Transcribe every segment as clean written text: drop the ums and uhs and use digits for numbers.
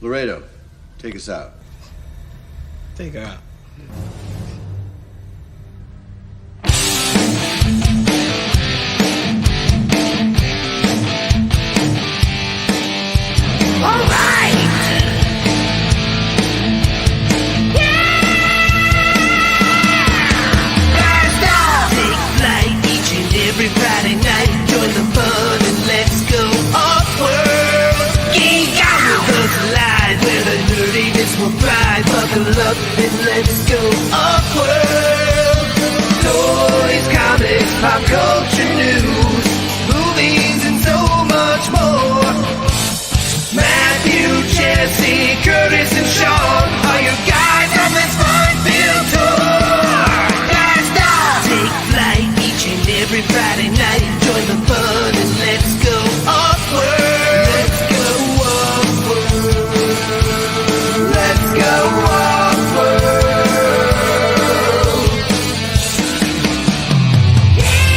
Laredo, take us out. Take her out. All right! Yeah! Blast off! Take flight each and every Friday night. Join the fun and let's go off-world. Geek out with us live where the nerdiness will thrive. Buckle up and let's go off-world. Toys, comics, pop culture news, movies, and so much more. Matthew, Jesse, Curtis, and Sean are your guides on this fun-filled tour. Blast off! Take flight each and every Friday night. Join the fun and let's go off-world. Let's go off-world. Let's go off-world.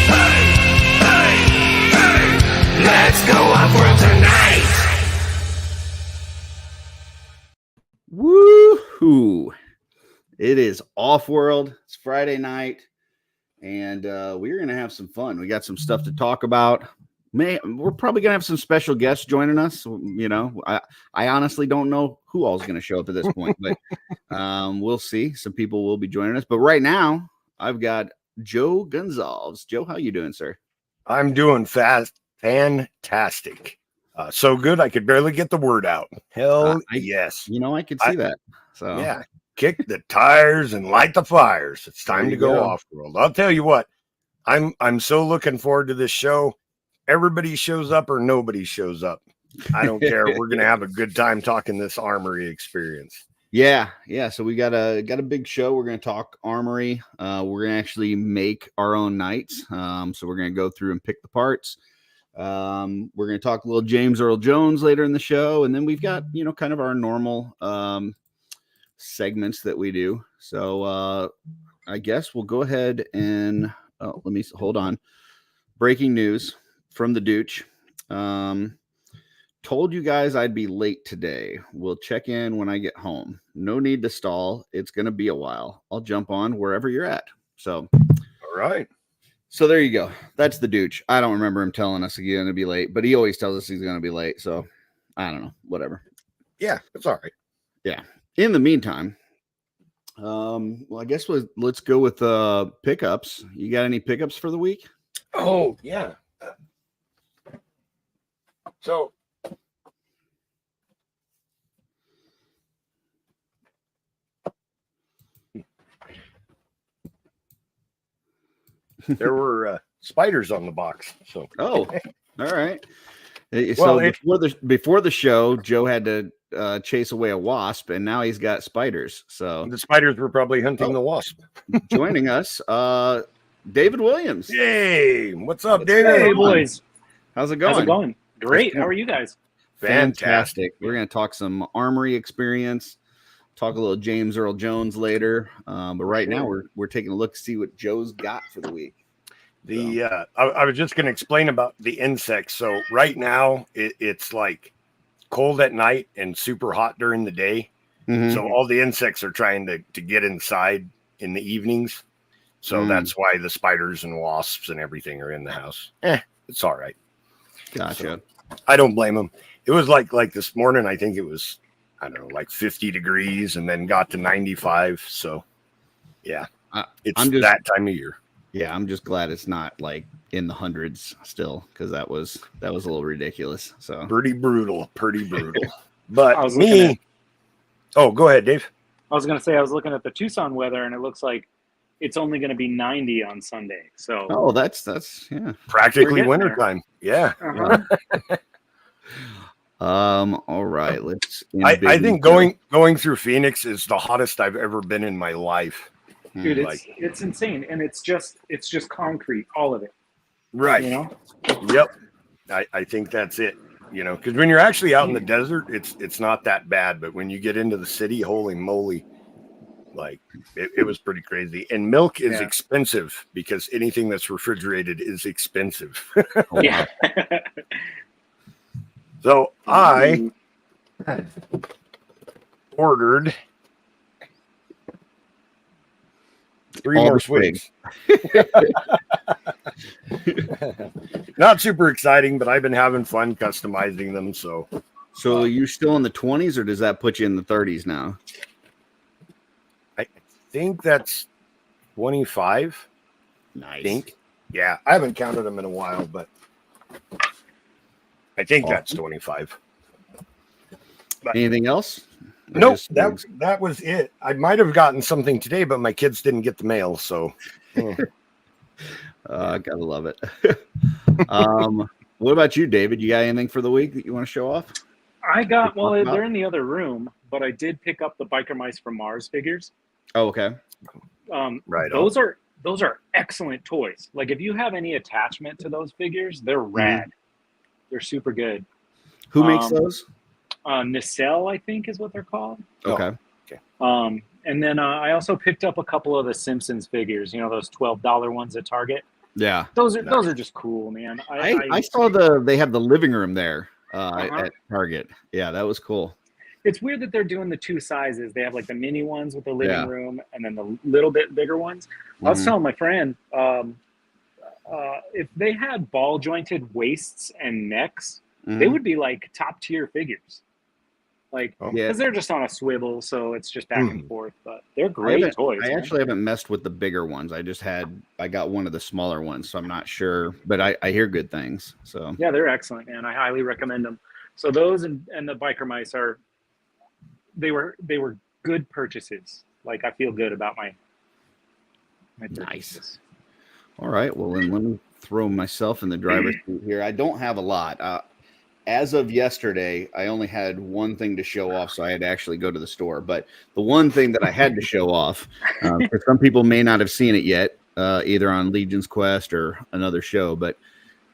Hey, hey, hey. Let's go off-world tonight. Woohoo! It is OffWorld. It's Friday night, and we're gonna have some fun. We got some stuff to talk about. We're probably gonna have some special guests joining us. You know, I honestly don't know who all's gonna show up at this point, but we'll see. Some people will be joining us. But right now, I've got Joe Gonzalez. Joe, how you doing, sir? I'm doing fantastic. So good, I could barely get the word out. Yes. You know, I could see that. So yeah, kick the tires and light the fires. It's time to go off-world. I'll tell you what, I'm so looking forward to this show. Everybody shows up or nobody shows up. I don't care. We're gonna have a good time talking this Armory experience. Yeah. So we got a big show. We're gonna talk Armory. We're gonna actually make our own knights. So we're gonna go through and pick the parts. We're going to talk a little James Earl Jones later in the show, and then we've got, you know, kind of our normal segments that we do. So I guess we'll go ahead and let me hold on. Breaking news from the Dooch. Told you guys I'd be late today. We'll check in when I get home. No need to stall. It's going to be a while. I'll jump on wherever you're at. So all right. So there you go. That's the Dooch. I don't remember him telling us he's going to be late, but he always tells us he's going to be late. So I don't know. Whatever. Yeah, it's all right. Yeah. In the meantime, well, I guess let's go with pickups. You got any pickups for the week? Oh, yeah. So there were spiders on the box. So all right. So before the show, Joe had to chase away a wasp, and now he's got spiders. So the spiders were probably hunting the wasp. Joining us, David Williams. Yay! What's up, David? Hey, boys. How's it going? How's it going? Great. How are you guys? Fantastic. We're going to talk some Armory Experience. Talk a little James Earl Jones later, but right now we're taking a look to see what Joe's got for the week. I was just going to explain about the insects. So right now it's like cold at night and super hot during the day. Mm-hmm. So all the insects are trying to get inside in the evenings. So that's why the spiders and wasps and everything are in the house. It's all right. Gotcha. So I don't blame them. It was like this morning. I think it was, I don't know, like 50 degrees and then got to 95. So yeah, it's that time of year. Yeah. I'm just glad it's not like in the hundreds still, because that was a little ridiculous. So pretty brutal. But go ahead, Dave. I was going to say, I was looking at the Tucson weather and it looks like it's only going to be 90 on Sunday. So that's practically wintertime. Yeah. Uh-huh. All right. I think going through Phoenix is the hottest I've ever been in my life. Dude, it's insane, and it's just concrete, all of it. Right. You know? Yep. I think that's it. You know, because when you're actually out in the desert, it's not that bad, but when you get into the city, holy moly, like it was pretty crazy. And milk is expensive because anything that's refrigerated is expensive. Yeah. So I ordered 3 All more the swigs. Not super exciting, but I've been having fun customizing them. So So are you still in the 20s, or does that put you in the 30s now? I think that's 25. Nice. I think. Yeah, I haven't counted them in a while, but I think that's 25. But Anything else? Or nope, just that was it. I might have gotten something today, but my kids didn't get the mail, so I gotta love it. What about you, David? You got anything for the week that you want to show off? I got, well, they're in the other room, but I did pick up the Biker Mice from Mars figures. Oh, okay. right. Those are excellent toys. Like, if you have any attachment to those figures, they're rad. They're super good. Who makes those? Nacelle, I think, is what they're called. Okay. And then I also picked up a couple of the Simpsons figures. You know, those $12 ones at Target. Yeah. Those are just cool, man. I saw they have the living room there at Target. Yeah, that was cool. It's weird that they're doing the two sizes. They have like the mini ones with the living room and then the little bit bigger ones. I was telling my friend, if they had ball jointed waists and necks, they would be like top tier figures. Like, because they're just on a swivel, so it's just back and forth. But they're great toys. I actually haven't messed with the bigger ones. I got one of the smaller ones, so I'm not sure, but I hear good things. So yeah, they're excellent, man. I highly recommend them. So those and the Biker Mice they were good purchases. Like, I feel good about my purchases. Nice. All right, well then let me throw myself in the driver's seat here. I don't have a lot. As of yesterday, I only had one thing to show off, so I had to actually go to the store. But the one thing that I had to show off, for some people may not have seen it yet, either on Legion's Quest or another show, but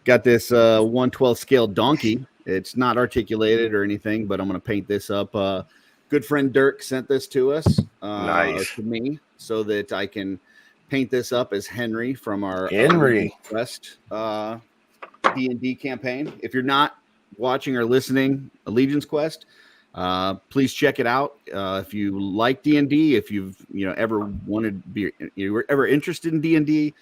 got this 1/12 scale donkey. It's not articulated or anything, but I'm going to paint this up. Good friend Dirk sent this to us, to me, so that I can paint this up as Henry from our Henry Quest D&D campaign. If you're not watching or listening Legion's Quest, please check it out. If you like D&D, if you've ever wanted to be, you were ever interested in D&D,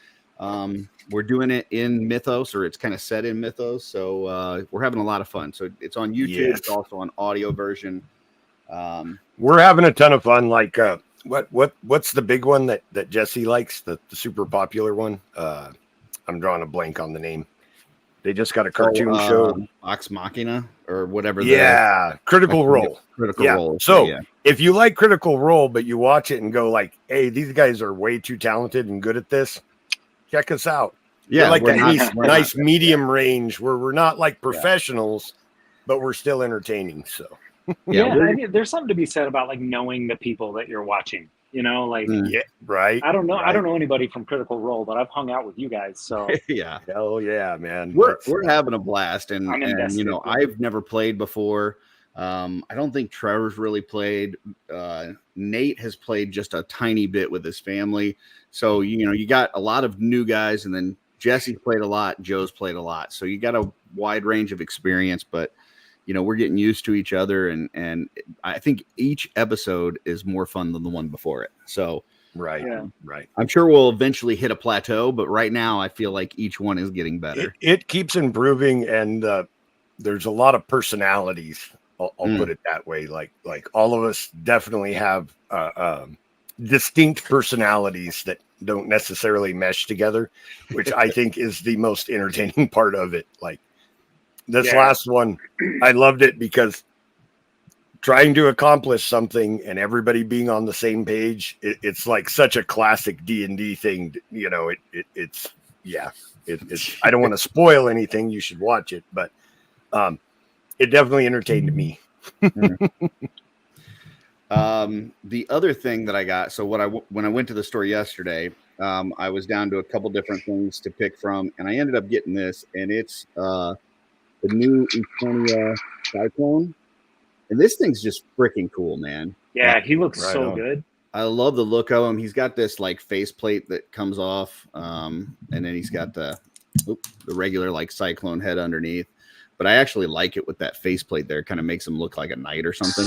we're doing it in Mythos, or it's kind of set in Mythos, so we're having a lot of fun. So it's on YouTube. Yes. It's also on audio version. We're having a ton of fun. Like what's the big one that Jesse likes, the super popular one? I'm drawing a blank on the name. They just got a cartoon show, Vox Machina or whatever. Critical Role. Critical Role. So if you like Critical Role, but you watch it and go like, "Hey, these guys are way too talented and good at this," check us out. Yeah, we're like that nice medium range where we're not like professionals, but we're still entertaining. So I mean, there's something to be said about like knowing the people that you're watching. Like, right. I don't know. Right. I don't know anybody from Critical Role, but I've hung out with you guys. So yeah, hell yeah, man. We're having a blast, and I've never played before. I don't think Trevor's really played. Nate has played just a tiny bit with his family. So, you got a lot of new guys, and then Jesse's played a lot. Joe's played a lot. So you got a wide range of experience, but we're getting used to each other, and I think each episode is more fun than the one before it. So right. I'm sure we'll eventually hit a plateau, but right now I feel like each one is getting better. It keeps improving, and there's a lot of personalities. I'll put it that way. Like all of us definitely have distinct personalities that don't necessarily mesh together, which I think is the most entertaining part of it. Like this last one, I loved it because trying to accomplish something and everybody being on the same page, it's like such a classic D&D thing. It's I don't want to spoil anything. You should watch it, but it definitely entertained me. The other thing that I got, so when I went to the store yesterday, I was down to a couple different things to pick from, and I ended up getting this, and it's the new Eternia Cyclone, and this thing's just freaking cool, man. Yeah, he looks so good. I love the look of him. He's got this like faceplate that comes off, and then he's got the regular like Cyclone head underneath. But I actually like it with that faceplate there. It kind of makes him look like a knight or something.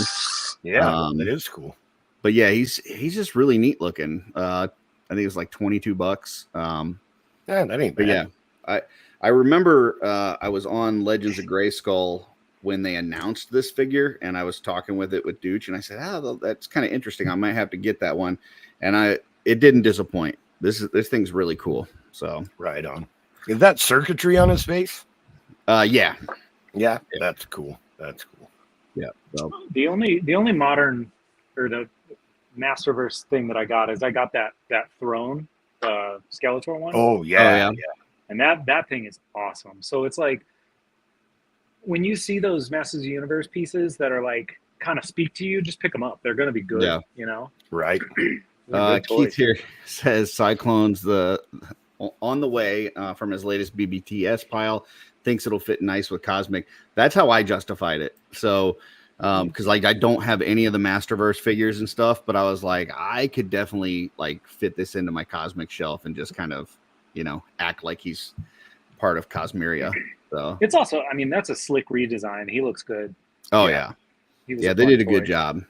Yeah, that is cool. But yeah, he's just really neat looking. I think it was like $22. Yeah, that ain't bad. But yeah, I remember I was on Legends of Grayskull when they announced this figure, and I was talking with Dooch, and I said, that's kind of interesting. I might have to get that one. And it didn't disappoint. This thing's really cool. So right on. Is that circuitry on his face? Yeah. Yeah, that's cool. That's cool. Yeah. So. The only modern or the Masterverse thing that I got is I got that throne, Skeletor one. Oh yeah. And that thing is awesome. So it's like when you see those Masters of the Universe pieces that are like kind of speak to you, just pick them up. They're going to be good. Yeah. You know. Right. Keith here says Cyclone's on the way from his latest BBTS pile. Thinks it'll fit nice with Cosmic. That's how I justified it. So, because like I don't have any of the Masterverse figures and stuff, but I was like, I could definitely like fit this into my Cosmic shelf and just kind of, act like he's part of Cosmeria. So it's also, I mean, that's a slick redesign. He looks good. Oh yeah. They did a good job.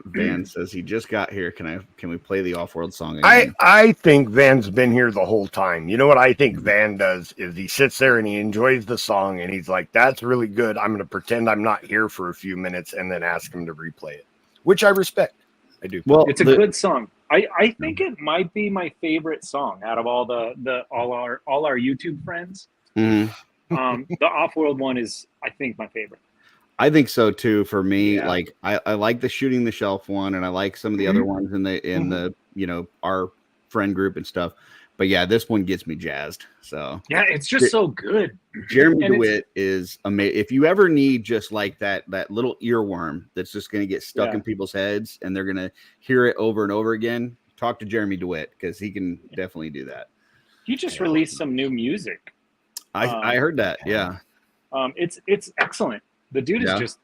Van says he just got here. Can we play the Offworld song again? I think Van's been here the whole time. You know what I think Van does is he sits there and he enjoys the song and he's like, that's really good. I'm going to pretend I'm not here for a few minutes and then ask him to replay it, which I respect. I do. Well, it's a good song. I think it might be my favorite song out of all all our YouTube friends. Mm-hmm. The Offworld one is, I think, my favorite. I think so too. For me, like I like the Shooting the Shelf one, and I like some of the other ones in the our friend group and stuff. But yeah, this one gets me jazzed. So yeah, it's just so good. Jeremy DeWitt is amazing. If you ever need just like that little earworm that's just going to get stuck in people's heads, and they're going to hear it over and over again, talk to Jeremy DeWitt because he can definitely do that. He just released some new music. I heard that. Yeah. It's excellent. The dude is just,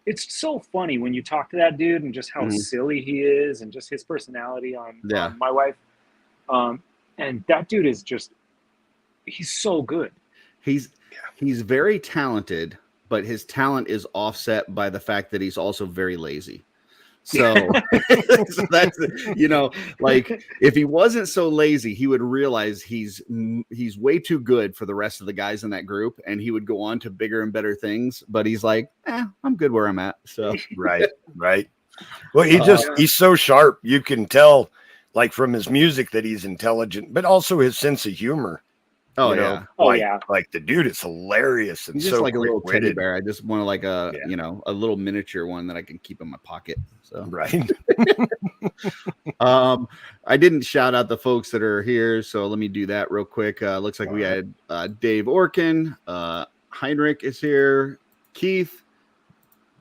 it's so funny when you talk to that dude and just how silly he is and just his personality on My Wife. And that dude is just, he's so good. He's very talented, but his talent is offset by the fact that he's also very lazy. So, so that's, like if he wasn't so lazy, he would realize he's way too good for the rest of the guys in that group, and he would go on to bigger and better things. But he's like, I'm good where I'm at. So right. Well, he's so sharp. You can tell, like from his music, that he's intelligent, but also his sense of humor. Oh yeah. Like the dude is hilarious and he's just like a little teddy bear. I just want like a little miniature one that I can keep in my pocket. So right. I didn't shout out the folks that are here, so let me do that real quick. Looks like we had Dave Orkin, Heinrich is here, Keith.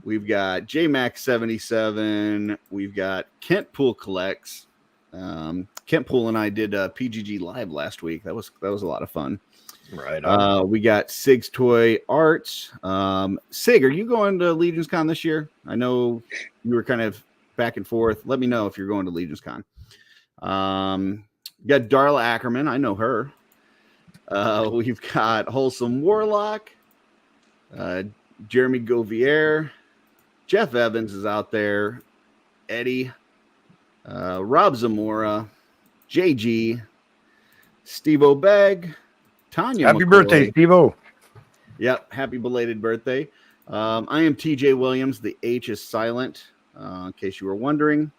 We've got JMax77. We've got Kent Pool Collects. Kent Pool and I did PGG Live last week. That was a lot of fun. Right. We got Sig's Toy Arts. Sig, are you going to LegionsCon this year? I know you were kind of back and forth. Let me know if you're going to LegionsCon. You got Darla Ackerman. I know her. We've got Wholesome Warlock. Jeremy Govier. Jeff Evans is out there. Eddie. Rob Zamora. JG. Steve O'Beg. Tanya Happy McCoy. birthday, Steve-O. Yep, happy belated birthday. I am TJ Williams. The H is silent, in case you were wondering.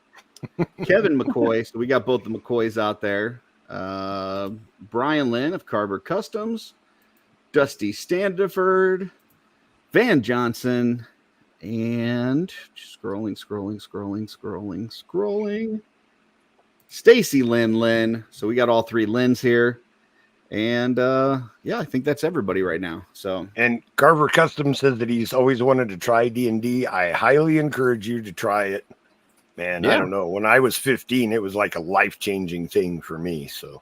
Kevin McCoy. So we got both the McCoys out there. Brian Lynn of Carver Customs. Dusty Standiford. Van Johnson. And scrolling. Stacy Lynn. So we got all three Lyns here. And I think that's everybody right now. So, and Carver Custom says that he's always wanted to try D&D. I highly encourage you to try it, man. I don't know. When I was 15, it was like a life-changing thing for me. So,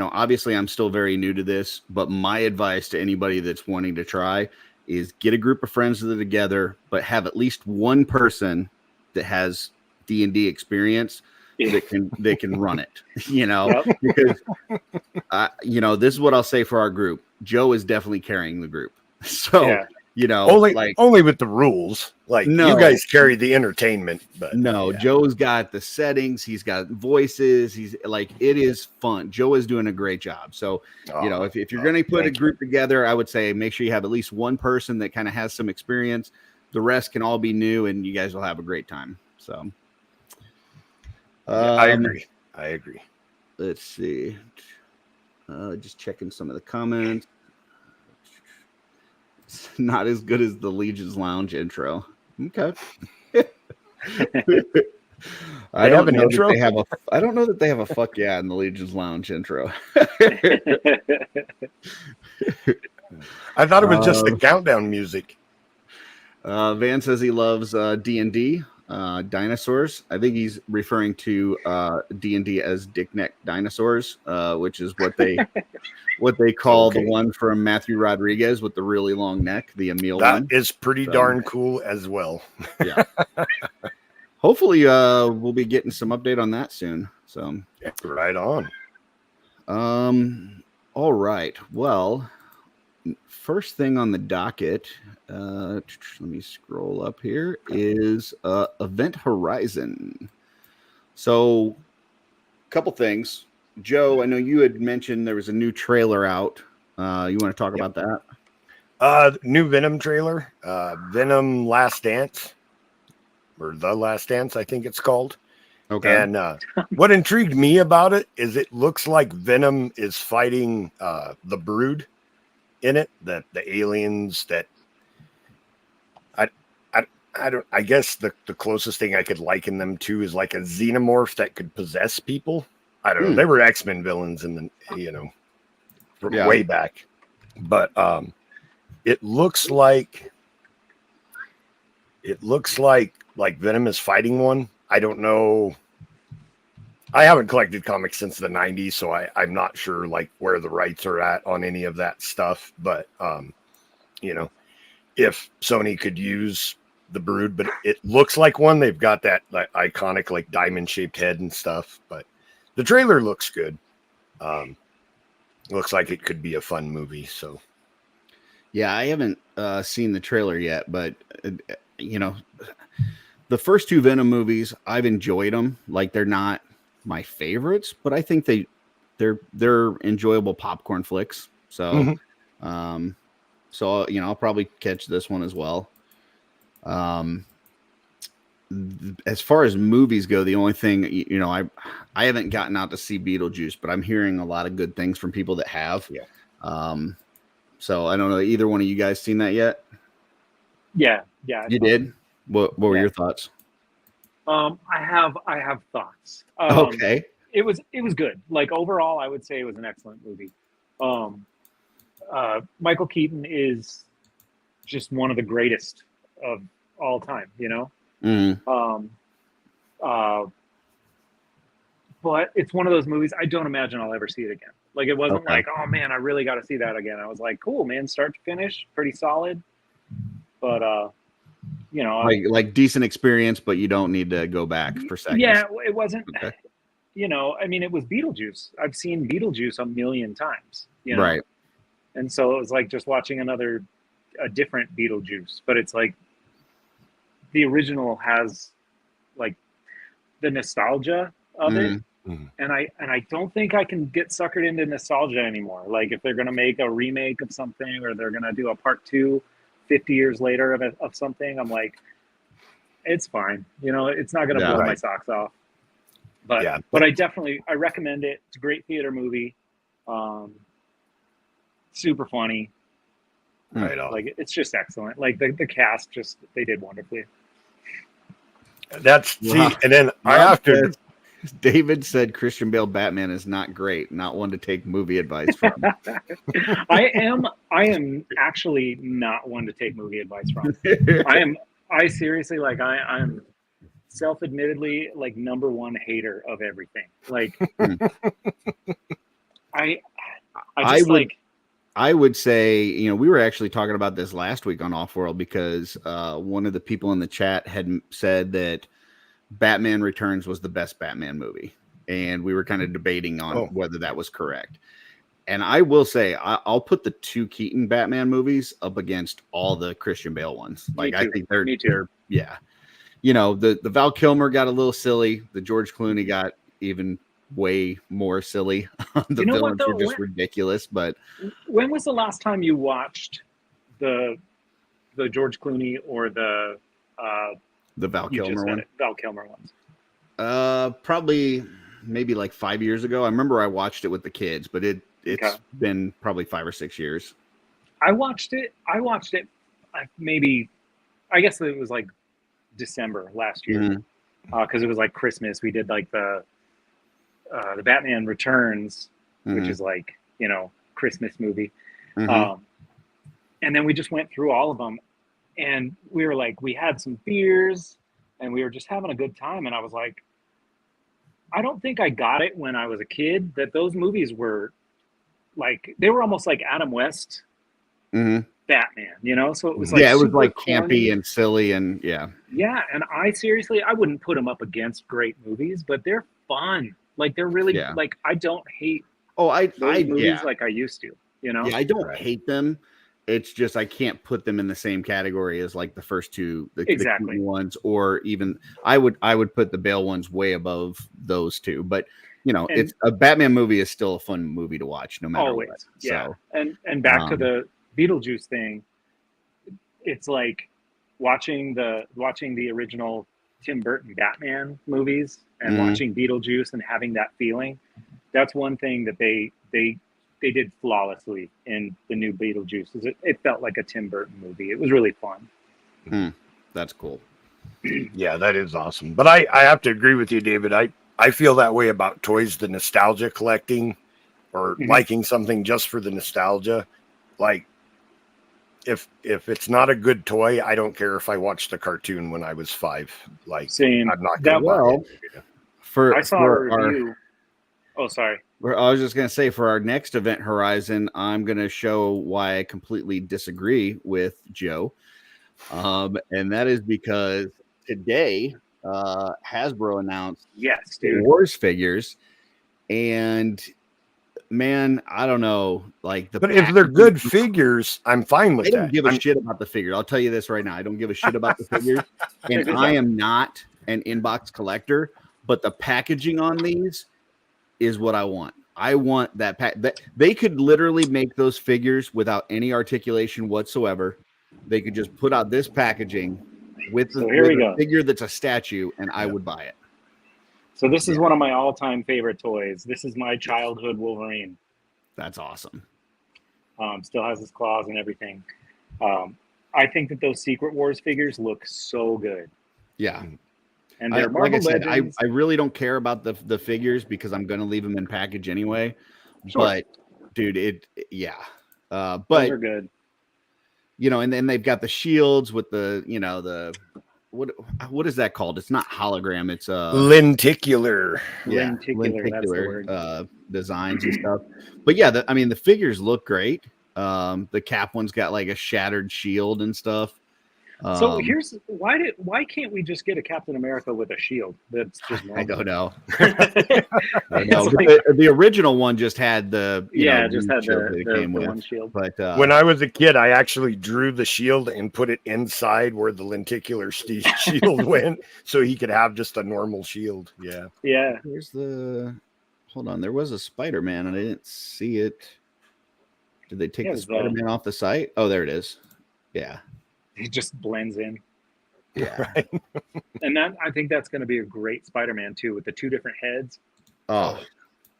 obviously, I'm still very new to this, but my advice to anybody that's wanting to try is get a group of friends that are together, but have at least one person that has D&D experience. That can run it, because this is what I'll say for our group. Joe is definitely carrying the group. So, only with the rules. Like, no, you guys carry the entertainment, but no, Joe's got the settings. He's got voices. He's like, it is fun. Joe is doing a great job. So, if you're going to put a group together, I would say make sure you have at least one person that kind of has some experience. The rest can all be new, and you guys will have a great time. So, I agree. Let's see. Just checking some of the comments. It's not as good as the Legion's Lounge intro. Okay. I don't know that they have a fuck yeah in the Legion's Lounge intro. I thought it was just the countdown music. Van says he loves D&D dinosaurs. I think he's referring to D&D as dick neck dinosaurs, which is what they call the one from Matthew Rodriguez with the really long neck, the Emil one. That is pretty darn cool as well. Yeah. Hopefully we'll be getting some update on that soon. So right on. All right. Well, first thing on the docket, let me scroll up here, is Event Horizon. So a couple things. Joe, I know you had mentioned there was a new trailer out. You want to talk about that? New Venom trailer, Venom Last Dance, or The Last Dance, I think it's called. Okay. And what intrigued me about it is it looks like Venom is fighting the Brood in it, that the aliens that I guess the closest thing I could liken them to is like a xenomorph that could possess people. I don't know. They were X-Men villains in the, from way back. But it looks like Venom is fighting one. I don't know. I haven't collected comics since the 90s, so I'm not sure like where the rights are at on any of that stuff. But if Sony could use the Brood, but it looks like one. They've got that like iconic like diamond shaped head and stuff, but the trailer looks good. Looks like it could be a fun movie. So, yeah, I haven't seen the trailer yet, but the first two Venom movies, I've enjoyed them. Like, they're not my favorites, but I think they're enjoyable popcorn flicks. So, I'll probably catch this one as well. As far as movies go, the only thing, I haven't gotten out to see Beetlejuice, but I'm hearing a lot of good things from people that have. Yeah. So I don't know, either one of you guys seen that yet? Yeah. You did? What were your thoughts? I have thoughts. Okay. It was good. Like, overall, I would say it was an excellent movie. Michael Keaton is just one of the greatest of all time, but it's one of those movies I don't imagine I'll ever see it again. Like, it wasn't like, oh man, I really got to see that again. I was like, cool, man, start to finish, pretty solid. But like decent experience, but you don't need to go back for seconds. Yeah, it wasn't. Okay. It was Beetlejuice. I've seen Beetlejuice a million times. Right. And so it was like just watching a different Beetlejuice, but it's like the original has like the nostalgia of it. And I don't think I can get suckered into nostalgia anymore. Like, if they're going to make a remake of something, or they're going to do a part 2 50 years later of something, I'm like, it's fine. It's not going to blow my socks off. But I recommend it. It's a great theater movie. Super funny. Right on. Like, it's just excellent. Like, the cast, they did wonderfully. And then I have to. David said Christian Bale Batman is not great, not one to take movie advice from. I am actually not one to take movie advice from. I seriously, like, I'm self-admittedly like number one hater of everything. Like, I would say, we were actually talking about this last week on OffWorld, because one of the people in the chat had said that Batman Returns was the best Batman movie, and we were kind of debating on whether that was correct. And I will say, I'll put the 2 Keaton Batman movies up against all the Christian Bale ones. Like, I think they're yeah. You know, the Val Kilmer got a little silly. The George Clooney got even way more silly. The villains were just ridiculous. But when was the last time you watched the George Clooney or the Val Kilmer one? Val Kilmer ones. Probably maybe like 5 years ago. I remember I watched it with the kids, but it's been probably 5 or 6 years. I watched it maybe, I guess it was like December last year, because it was like Christmas. We did like the Batman Returns, which is like, you know, Christmas movie. And then we just went through all of them, and we were like, we had some beers and we were just having a good time. And I was like, I don't think I got it when I was a kid that those movies were like, they were almost like Adam West Batman, you know? So it was like, it was like campy and silly and yeah. And I wouldn't put them up against great movies, but they're fun. Like they're really like, I don't hate movies like I used to, you know? Yeah, I don't hate them. It's just I can't put them in the same category as like the first two, the ones, or even I would put the Bale ones way above those two. But you know, it's a Batman movie is still a fun movie to watch, no matter what. Yeah, so, and back to the Beetlejuice thing, it's like watching the original Tim Burton Batman movies and watching Beetlejuice and having that feeling. That's one thing that they did flawlessly in the new Beetlejuice. It felt like a Tim Burton movie. It was really fun. That's cool. Yeah, that is awesome. But I have to agree with you, David. I feel that way about toys, the nostalgia collecting or liking something just for the nostalgia. Like if it's not a good toy, I don't care if I watched the cartoon when I was 5. Like same. I'm not going to buy it. I saw a review. Oh, sorry. I was just going to say, for our next event horizon, I'm going to show why I completely disagree with Joe. And that is because today Hasbro announced Wars figures. And man, I don't know. But if they're good figures, I'm fine with that. I don't give a shit about the figure. I'll tell you this right now. I don't give a shit about the figures. And I am not an inbox collector, but the packaging on these is what I want. I want that that they could literally make those figures without any articulation whatsoever. They could just put out this packaging with the figure that's a statue, and I would buy it. So this is one of my all-time favorite toys. This is my childhood Wolverine. That's awesome. Still has his claws and everything. I think that those Secret Wars figures look so good. Yeah. And they're Marvel Legends. I really don't care about the figures because I'm going to leave them in package anyway. Sure. But dude, but those are good. You know, and then they've got the shields with the, you know, the what is that called? It's not hologram. It's lenticular. Yeah, lenticular. That's the word. Designs and stuff. But yeah, the figures look great. The Cap one's got like a shattered shield and stuff. So here's why can't we just get a Captain America with a shield? That's just normal. I don't know. The original one just had the one shield. But when I was a kid, I actually drew the shield and put it inside where the lenticular shield went, so he could have just a normal shield. Yeah. Here's hold on. There was a Spider-Man, and I didn't see it. Did they take the Spider-Man off the site? Oh, there it is. Yeah. It just blends in. Yeah. Right. And I think that's going to be a great Spider-Man too, with the 2 different heads. Oh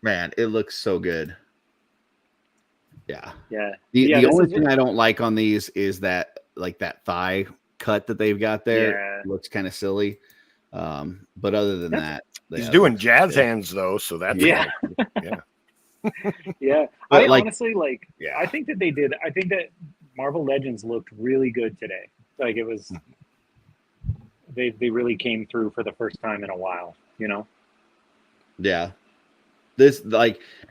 man, it looks so good. Yeah. Yeah. The only thing I don't like on these is that thigh cut that they've got there. Yeah. It looks kind of silly. But other than that, he's doing jazz hands though, so that's yeah. Yeah. But honestly I think that Marvel Legends looked really good today. Like it was, they really came through for the first time in a while, you know? Yeah. This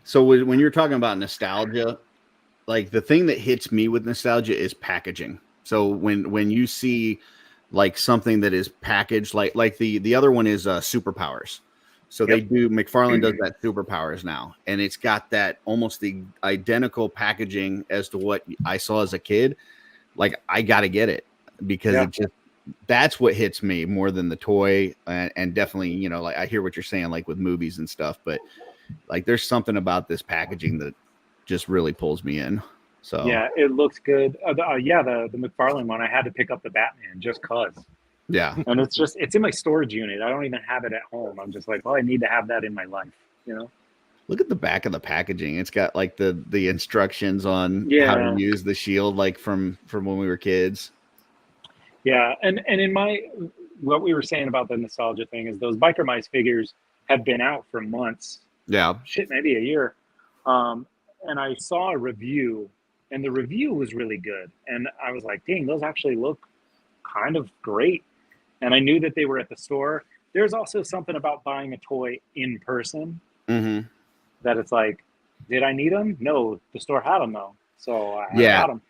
so when you're talking about nostalgia, like the thing that hits me with nostalgia is packaging. So when you see like something that is packaged, like the other one is superpowers. So they do, McFarlane does that superpowers now, and it's got that almost the identical packaging as to what I saw as a kid. Like, I got to get it because it just, that's what hits me more than the toy. And definitely, you know, like I hear what you're saying, like with movies and stuff, but like there's something about this packaging that just really pulls me in. So yeah, it looks good. The McFarlane one, I had to pick up the Batman just cause. Yeah. And it's in my storage unit. I don't even have it at home. I'm just like, well, I need to have that in my life, you know? Look at the back of the packaging. It's got like the instructions on how to use the shield, like from when we were kids. Yeah. And in what we were saying about the nostalgia thing is those Biker Mice figures have been out for months. Yeah. Shit, maybe a year. And I saw a review, and the review was really good. And I was like, dang, those actually look kind of great. And I knew that they were at the store. There's also something about buying a toy in person that it's like, did I need them? No, the store had them though. So I got them.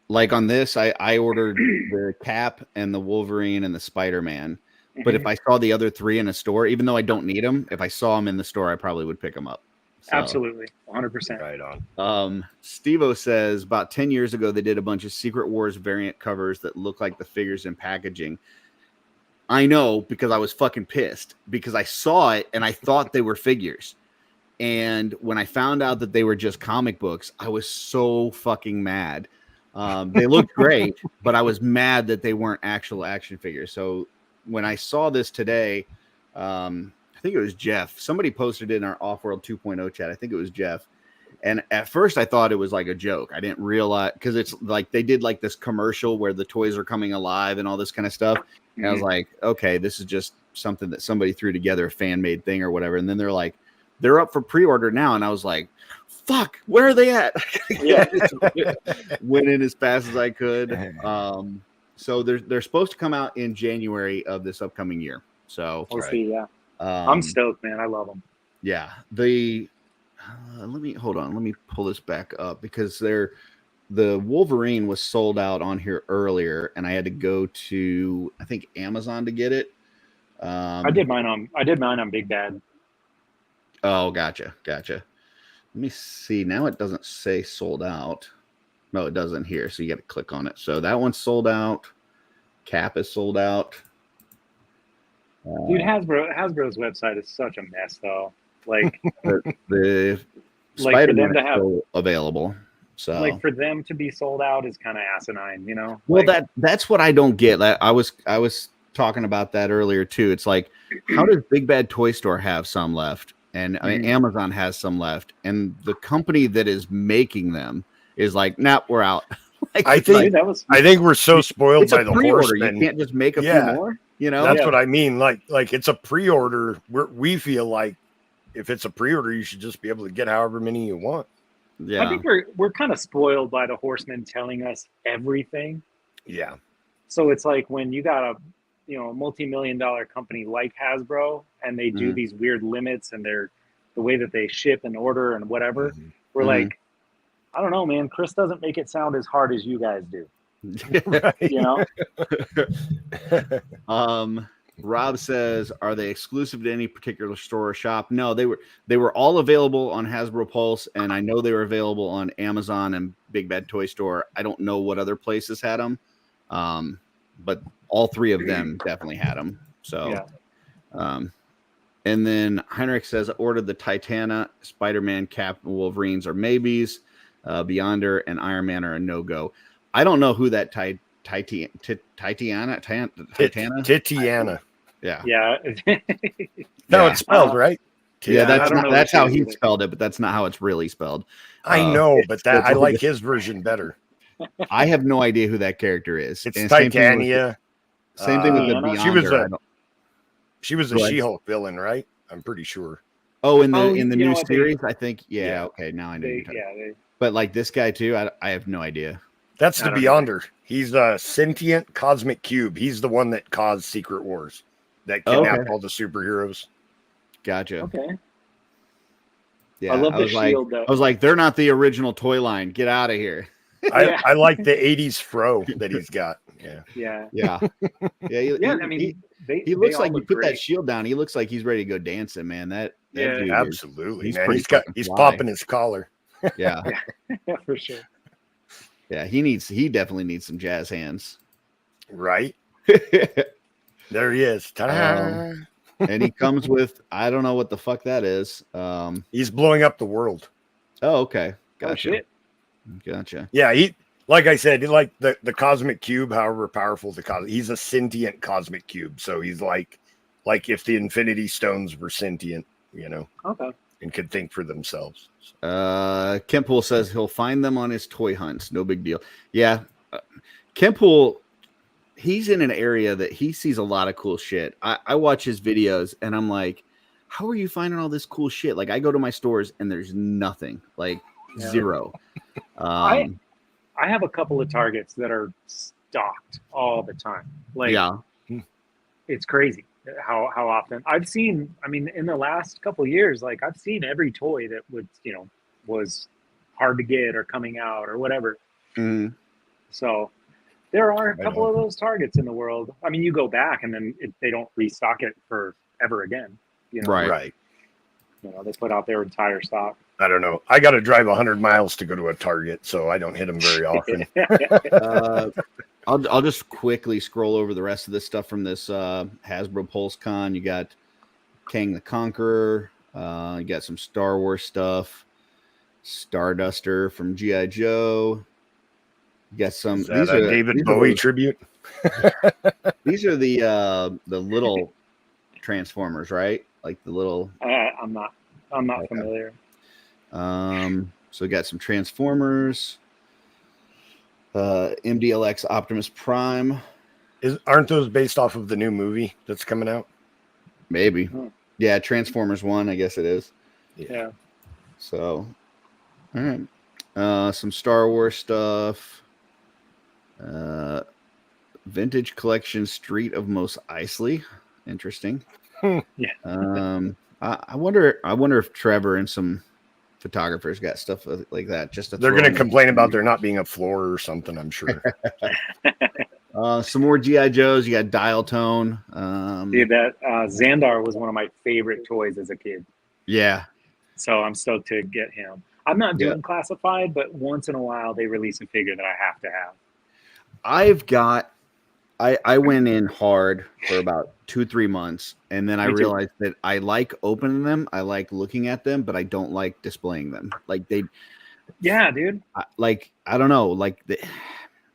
Like on this, I ordered the Cap and the Wolverine and the Spider-Man. But if I saw the other three in a store, even though I don't need them, if I saw them in the store, I probably would pick them up. So, absolutely. 100%. Right on. Steve-O says about 10 years ago, they did a bunch of Secret Wars variant covers that look like the figures in packaging. I know because I was fucking pissed because I saw it and I thought they were figures. And when I found out that they were just comic books, I was so fucking mad. They looked great, but I was mad that they weren't actual action figures. So when I saw this today, I think it was Jeff. Somebody posted it in our OffWorld 2.0 chat. I think it was Jeff. And at first I thought it was like a joke. I didn't realize because it's like they did like this commercial where the toys are coming alive and all this kind of stuff. And I was like, okay, this is just something that somebody threw together, a fan made thing or whatever. And then they're like, they're up for pre-order now. And I was like, fuck, where are they at? Yeah, went in as fast as I could. So they're supposed to come out in January of this upcoming year. So we'll see. Yeah. I'm stoked, man. I love them. Yeah. Let me pull this back up because the Wolverine was sold out on here earlier and I had to go to, I think, Amazon to get it. I did mine on Big Bad. Oh, gotcha. Let me see. Now it doesn't say sold out. No, it doesn't here. So you got to click on it. So that one's sold out. Cap is sold out. Dude, Hasbro's website is such a mess, though. Like the like for them to have available. So like for them to be sold out is kind of asinine, you know? Well, that's what I don't get. I was talking about that earlier too. It's like, how does Big Bad Toy Store have some left? And I mean, Amazon has some left, and the company that is making them is like, nah, we're out. Like, I think we're so spoiled by the Horsemen. You can't just make a few more. You know, that's what I mean. Like it's a pre-order. We feel like if it's a pre-order, you should just be able to get however many you want. Yeah, I think we're kind of spoiled by the Horsemen telling us everything. Yeah. So it's like when you got a multi-million-dollar company like Hasbro, and they do these weird limits, and the way that they ship and order and whatever. We're like, I don't know, man. Chris doesn't make it sound as hard as you guys do. Right. You know. Rob says, are they exclusive to any particular store or shop? No, they were all available on Hasbro Pulse, and I know they were available on Amazon and Big Bad Toy Store. I don't know what other places had them, but all three of them definitely had them. So, and then Heinrich says, I ordered the Titana, Spider-Man, Cap, and Wolverines are maybes. Beyonder and Iron Man are a no-go. I don't know who that Titiana. Yeah. No, it's spelled right. Yeah, that's how he spelled it, but that's not how it's really spelled. I know, but I like his version better. I have no idea who that character is. It's Titania. Same thing with the Beyonder. She was a She-Hulk villain, right? I'm pretty sure. Oh, in the new series, I think. Yeah. Okay, now I know. But like this guy too, I have no idea. That's the Beyonder. He's a sentient cosmic cube. He's the one that caused Secret Wars, that kidnapped all the superheroes. Gotcha. Okay. Yeah, I love the shield. Though. I was like, they're not the original toy line. Get out of here. I like the '80s fro that he's got. Yeah. Yeah. I mean, he looks all like you put great. that shield down. He looks like he's ready to go dancing, man. That dude absolutely, he's man. pretty He's fly. popping his collar. Yeah. Yeah, for sure. Yeah, he definitely needs some jazz hands. Right. There he is. Ta-da! And he comes with, I don't know what the fuck that is. He's blowing up the world. Oh, okay. Gotcha. Oh, shit. Gotcha. Yeah, like I said, like the cosmic cube, however powerful he's a sentient cosmic cube. So he's like if the Infinity Stones were sentient, Okay. and could think for themselves. Kempool says he'll find them on his toy hunts. No big deal. Yeah. Kempool, he's in an area that he sees a lot of cool shit. I watch his videos and I'm like, how are you finding all this cool shit? Like I go to my stores and there's nothing, like zero. I have a couple of Targets that are stocked all the time. Like, it's crazy how often I've seen. I mean, in the last couple of years, like I've seen every toy that was hard to get or coming out or whatever. Mm-hmm. So there are a couple of those Targets in the world. I mean, you go back and then they don't restock it for ever again. Right. They put out their entire stock. I don't know. I got to drive 100 miles to go to a Target, so I don't hit them very often. I'll just quickly scroll over the rest of this stuff from this Hasbro PulseCon. You got Kang the Conqueror. You got some Star Wars stuff. Starduster from G.I. Joe. You got some. Is that a David Bowie tribute? These are the little Transformers, right? Like the little. I'm not familiar. So we got some Transformers. MDLX Optimus Prime. Aren't those based off of the new movie that's coming out? Maybe. Yeah, Transformers 1, I guess it is. Yeah. So, all right. Some Star Wars stuff. Vintage collection Street of Mos Eisley. Interesting. Yeah. I wonder if Trevor and some photographers got stuff like that. They're going to complain about there not being a floor or something, I'm sure. Some more G.I. Joes. You got Dial Tone. Dude, that Xandar was one of my favorite toys as a kid. Yeah. So I'm stoked to get him. I'm not doing classified, but once in a while they release a figure that I have to have. I went in hard for about 2-3 months, and then I realized that I like opening them, I like looking at them, but I don't like displaying them. Like dude. I don't know. Like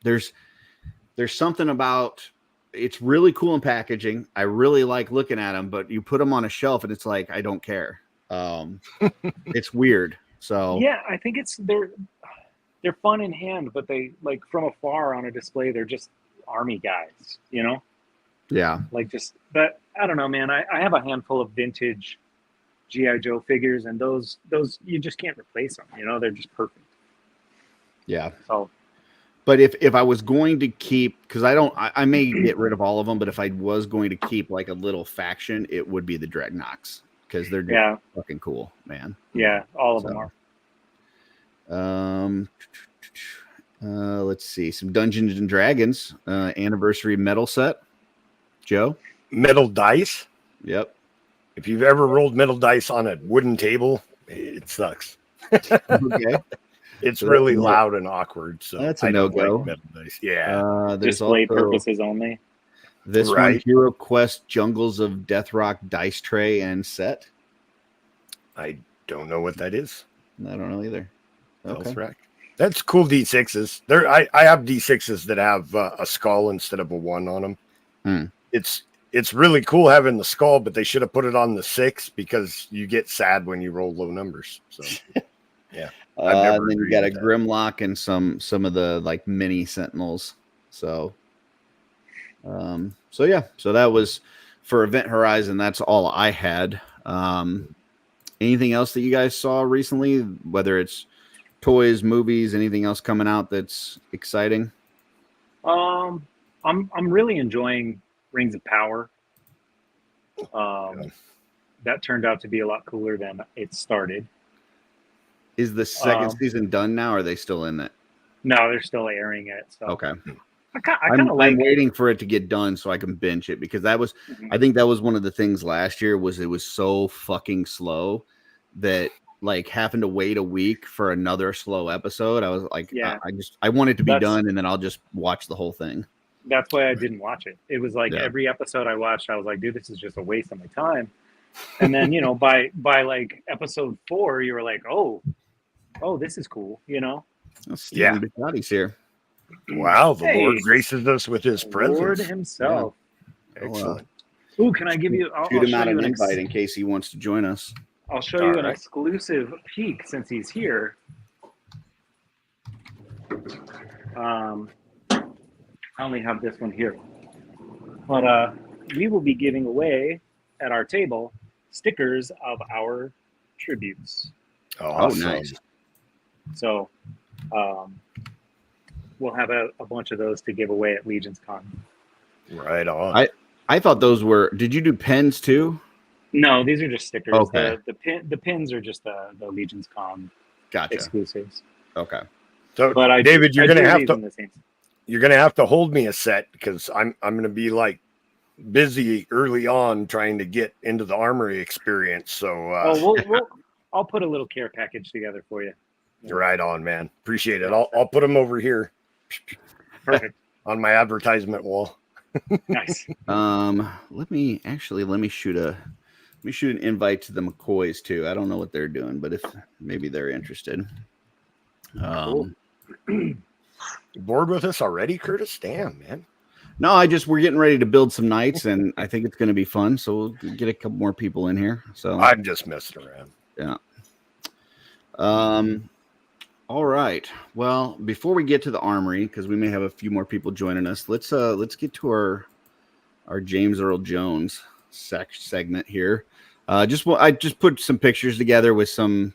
there's something about it's really cool in packaging. I really like looking at them, but you put them on a shelf, and it's like I don't care. It's weird. So yeah, I think they're fun in hand, but they like from afar on a display, they're just army guys, Yeah. But I don't know, man. I have a handful of vintage G.I. Joe figures, and those you just can't replace them. They're just perfect. Yeah. So, but if I was going to keep, because I may get rid of all of them, but if I was going to keep like a little faction, it would be the Dreadnoks, because they're just fucking cool, man. Yeah, all of them are. Let's see, some Dungeons and Dragons anniversary metal set. Joe, metal dice. Yep. If you've ever rolled metal dice on a wooden table, it sucks. Okay. It's really loud and awkward. So that's a no-go. Like metal dice. Yeah. Display purposes only. This one, Hero Quest Jungles of Deathrock dice tray and set. I don't know what that is. I don't know either. Okay. That's cool D6s. I have D6s that have a skull instead of a 1 on them. It's really cool having the skull, but they should have put it on the 6 because you get sad when you roll low numbers. So yeah. And then you got a Grimlock and some of the like mini Sentinels. So so that was for Event Horizon. That's all I had. Anything else that you guys saw recently, whether it's toys, movies, anything else coming out that's exciting? I'm really enjoying Rings of Power. That turned out to be a lot cooler than it started. Is the second season done now, or are they still in it? No, they're still airing it. So. Okay. I'm waiting for it to get done so I can binge it, because that was, I think that was one of the things last year, was it was so fucking slow that like having to wait a week for another slow episode. I was like, I want it to be done, and then I'll just watch the whole thing. That's why I didn't watch it. It was like every episode I watched, I was like, dude, this is just a waste of my time. And then, you know, by like episode 4, you were like, oh, this is cool, you know? Stephen Bicotti's here. Wow, the Lord graces us with his presence. Lord himself. Yeah. Excellent. Ooh, can I give you? I'll shoot him out an invite in case he wants to join us. I'll show you an exclusive peek since he's here. I only have this one here, but we will be giving away at our table stickers of our tributes. Oh, nice. So we'll have a bunch of those to give away at LegionsCon. Right on. I thought those were, did you do pens too? No, these are just stickers. Okay. The pins are just the LegionsCon exclusives. Okay. So, but David, you're gonna have to hold me a set, because I'm gonna be like busy early on trying to get into the Armory Experience. So I'll put a little care package together for you. Right on, man. Appreciate it. I'll put them over here. Perfect. On my advertisement wall. Nice. Let me shoot an invite to the McCoys too. I don't know what they're doing, but if maybe they're interested. Cool. Bored with us already, Curtis? Damn, man. No, we're getting ready to build some nights, and I think it's going to be fun. So we'll get a couple more people in here. So I'm just messing around. Yeah. All right. Well, before we get to the Armory, because we may have a few more people joining us, let's get to our James Earl Jones segment here. I just put some pictures together with some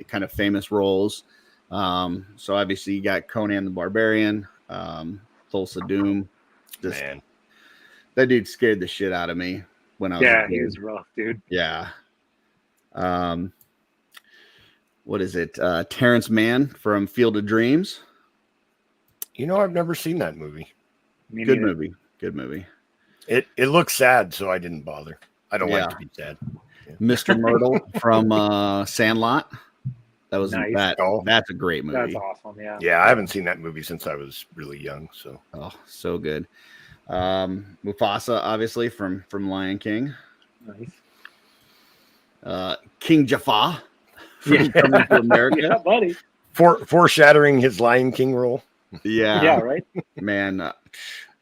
kind of famous roles. So obviously you got Conan the Barbarian, Thulsa Doom. Man, that dude scared the shit out of me when I was a kid. He was rough, dude. Yeah. What is it? Terrence Mann from Field of Dreams. You know, I've never seen that movie. Good movie. It looks sad, so I didn't bother. I don't like to be sad. Yeah. Mr. Myrtle from Sandlot. That was nice. That's a great movie. That's awesome. Yeah. Yeah, I haven't seen that movie since I was really young. So so good. Mufasa, obviously from Lion King. Nice. King Jafar from Coming to America. Yeah, buddy. Foreshadowing his Lion King role. Yeah. Yeah. Right. Man.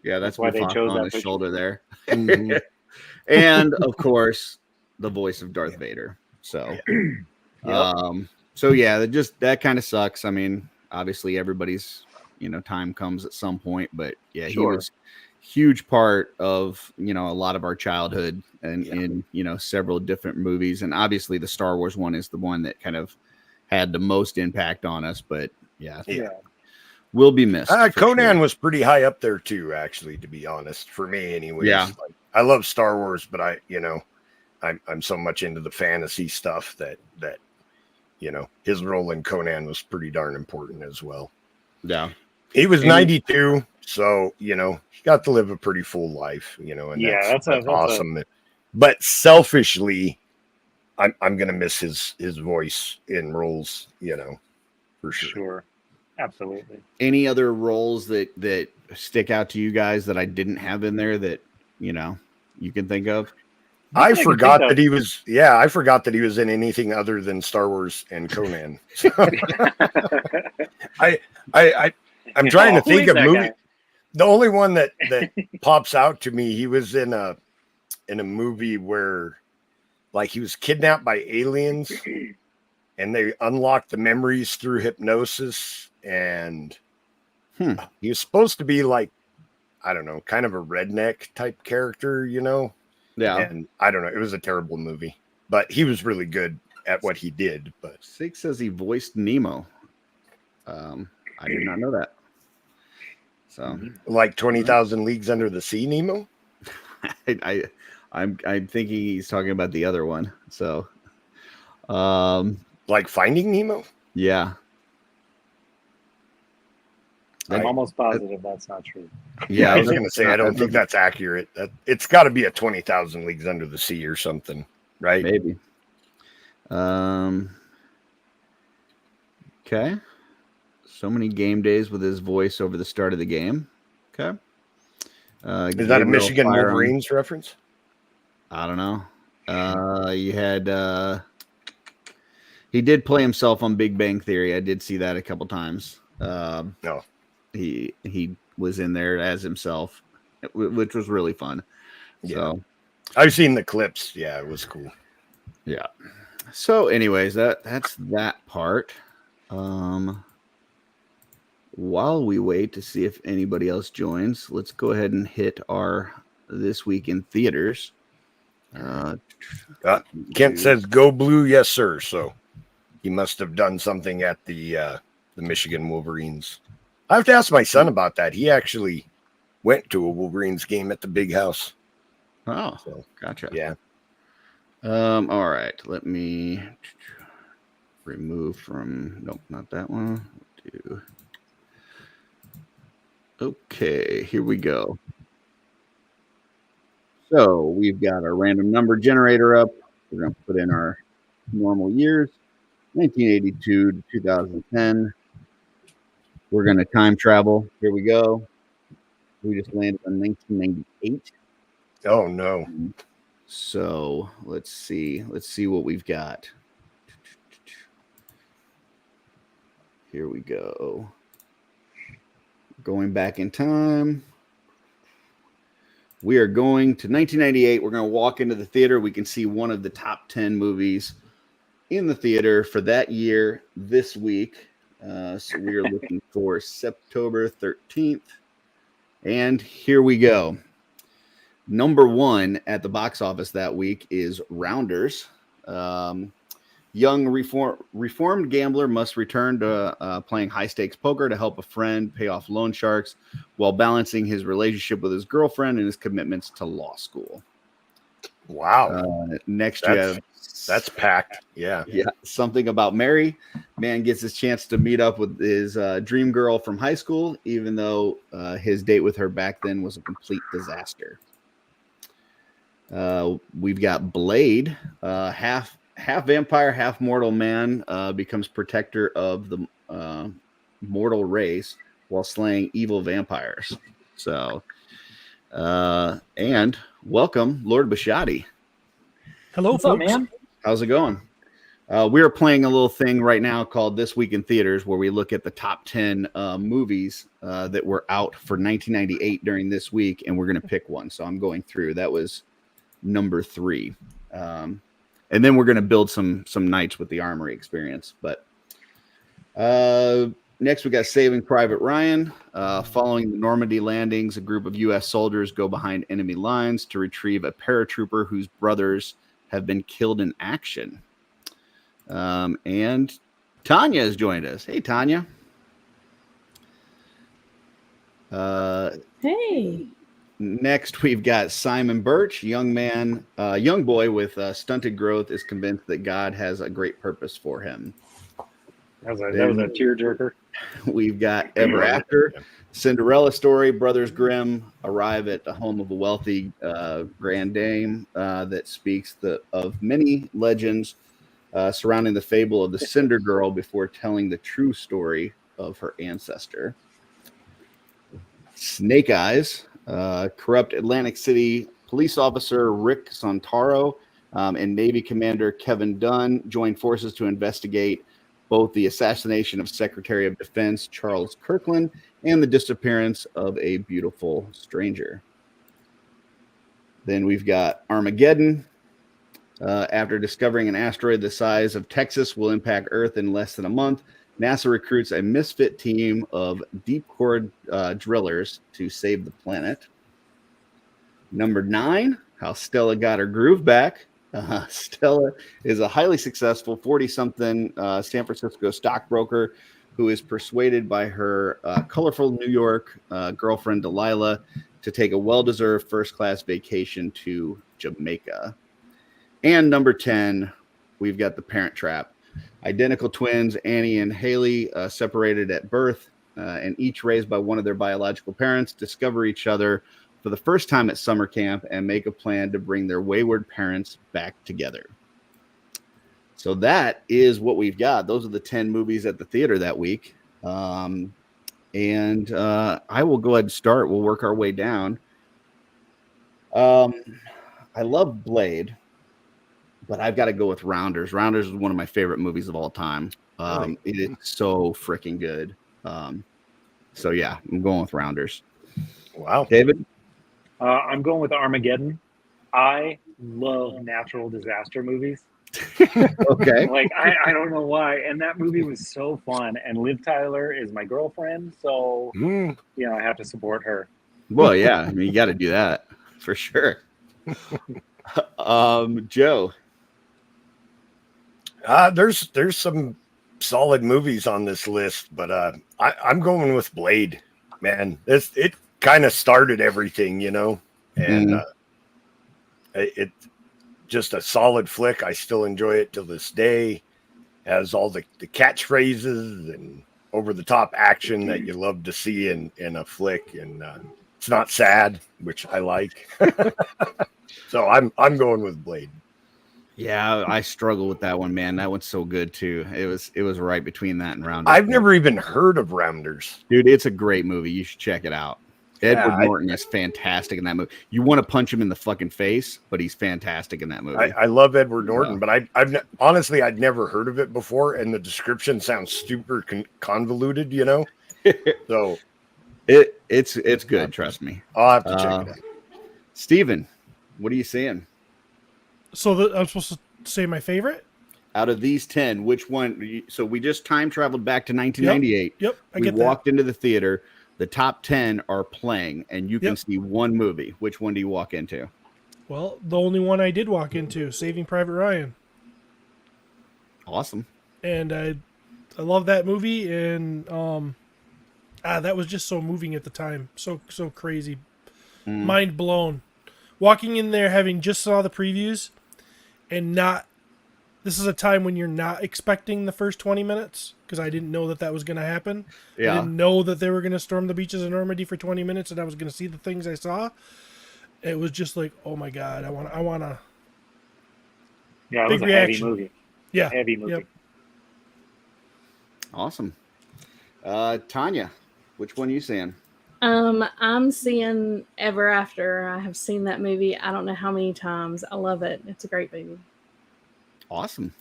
That's why Mufasa they chose on that his shoulder there. Mm-hmm. And of course, the voice of Darth Vader. So, that kind of sucks. I mean, obviously everybody's, time comes at some point, but he was a huge part of, a lot of our childhood and in, several different movies. And obviously the Star Wars one is the one that kind of had the most impact on us, but will be missed. Conan was pretty high up there too, actually, to be honest, for me anyways. Yeah. Like, I love Star Wars, but I'm so much into the fantasy stuff that his role in Conan was pretty darn important as well. Yeah. He was 92, so he got to live a pretty full life, and that's awesome. But selfishly, I'm gonna miss his voice in roles, for sure. Sure. Absolutely. Any other roles that stick out to you guys that I didn't have in there that you can think of? I forgot that he was. Yeah, I forgot that he was in anything other than Star Wars and Conan. I'm trying to think of movie. Guy? The only one that pops out to me, he was in a movie where, like, he was kidnapped by aliens, and they unlocked the memories through hypnosis, and he was supposed to be like, I don't know, kind of a redneck type character, Yeah. And I don't know. It was a terrible movie, but he was really good at what he did. But Sig says he voiced Nemo. I did not know that. So, like 20,000 Leagues Under the Sea, Nemo. I'm thinking he's talking about the other one. So, like Finding Nemo. Yeah. I'm almost positive that's not true. Yeah, I was going to say, I don't think that's accurate. It's got to be a 20,000 Leagues Under the Sea or something, right? Maybe. Okay. So many game days with his voice over the start of the game. Okay. Is that a Michigan Wolverines reference? I don't know. You had he did play himself on Big Bang Theory. I did see that a couple times. No. He was in there as himself, which was really fun. Yeah. So I've seen the clips. Yeah, it was cool. Yeah. So anyways, that's that part. While we wait to see if anybody else joins, let's go ahead and hit our This Week in Theaters. Kent says, "Go Blue, yes, sir." So he must have done something at the Michigan Wolverines. I have to ask my son about that. He actually went to a Wolverines game at the Big House. Oh, so, gotcha. Yeah. All right. Let me remove from. Nope, not that one. Okay, here we go. So we've got our random number generator up. We're going to put in our normal years, 1982 to 2010. We're going to time travel. Here we go. We just landed on 1998. Oh, no. So let's see. Let's see what we've got. Here we go. Going back in time. We are going to 1998. We're going to walk into the theater. We can see one of the top 10 movies in the theater for that year this week. So we are looking for September 13th. And here we go. Number one at the box office that week is Rounders. Young reformed gambler must return to playing high-stakes poker to help a friend pay off loan sharks while balancing his relationship with his girlfriend and his commitments to law school. Wow. Next, that's packed. Yeah. Something About Mary. Man gets his chance to meet up with his dream girl from high school, even though his date with her back then was a complete disaster. We've got Blade, half vampire, half mortal man, becomes protector of the mortal race while slaying evil vampires. So, and welcome, Lord Bashotti. Hello, What's folks. up, man? How's it going? We are playing a little thing right now called This Week in Theaters, where we look at the top 10 movies that were out for 1998 during this week, and we're going to pick one. So I'm going through. That was number 3. And then we're going to build some nights with the Armory Experience. But next, we got Saving Private Ryan. Following the Normandy landings, a group of U.S. soldiers go behind enemy lines to retrieve a paratrooper whose brothers have been killed in action. And Tanya has joined us. Hey, Tanya. Hey. Next, we've got Simon Birch, young boy with stunted growth, is convinced that God has a great purpose for him. That was a tearjerker. We've got Ever After, Cinderella story. Brothers Grimm arrive at the home of a wealthy grand dame that speaks of many legends surrounding the fable of the Cinder Girl before telling the true story of her ancestor. Snake Eyes. Corrupt Atlantic City police officer Rick Santoro and Navy Commander Kevin Dunn joined forces to investigate both the assassination of Secretary of Defense Charles Kirkland and the disappearance of a beautiful stranger. Then we've got Armageddon. After discovering an asteroid the size of Texas will impact Earth in less than a month, NASA recruits a misfit team of deep core drillers to save the planet. Number 9, How Stella Got Her Groove Back. Stella is a highly successful 40-something San Francisco stockbroker who is persuaded by her colorful New York girlfriend Delilah to take a well-deserved first-class vacation to Jamaica. And number 10, we've got The Parent Trap. Identical twins Annie and Haley separated at birth and each raised by one of their biological parents, discover each other for the first time at summer camp and make a plan to bring their wayward parents back together. So that is what we've got. Those are the 10 movies at the theater that week. And I will go ahead and start. We'll work our way down. I love Blade, but I've got to go with Rounders. Rounders is one of my favorite movies of all time. It is so freaking good. So yeah, I'm going with Rounders. Wow. David? I'm going with Armageddon. I love natural disaster movies. Okay. Like, I don't know why. And that movie was so fun. And Liv Tyler is my girlfriend. So, you know, I have to support her. Well, yeah. I mean, you got to do that for sure. Joe? There's some solid movies on this list, but I'm going with Blade, man. It kind of started everything, you know, and it just a solid flick. I still enjoy it till this day. Has all the catchphrases and over the top action that you love to see in a flick, and it's not sad, which I like. So I'm going with Blade. Yeah, I struggle with that one, man. That one's so good too. It was right between that and Rounders. I've never even heard of Rounders. Dude, it's a great movie. You should check it out. Edward Norton is fantastic in that movie. You want to punch him in the fucking face, but he's fantastic in that movie. I love Edward Norton, but I've honestly I'd never heard of it before, and the description sounds super convoluted, you know. So it's good. Trust me. I'll have to check it out. Steven, what are you saying? So I'm supposed to say my favorite? Out of these 10, which one? So we just time traveled back to 1998. Yep, we walked into the theater. The top 10 are playing, and you can see one movie. Which one do you walk into? Well, the only one I did walk into, Saving Private Ryan. Awesome. And I love that movie, and that was just so moving at the time. So crazy. Mind blown. Walking in there, having just saw the previews, and this is a time when you're not expecting the first 20 minutes, because I didn't know that was going to happen. Yeah. I didn't know that they were going to storm the beaches of Normandy for 20 minutes, and I was going to see the things I saw. It was just like, oh my God, I want to. Yeah, it big was a reaction. heavy movie. Yeah. Heavy movie. Yep. Awesome. Tanya, which one are you saying? I'm seeing Ever After. I have seen that movie I don't know how many times. I love it. It's a great movie. Awesome.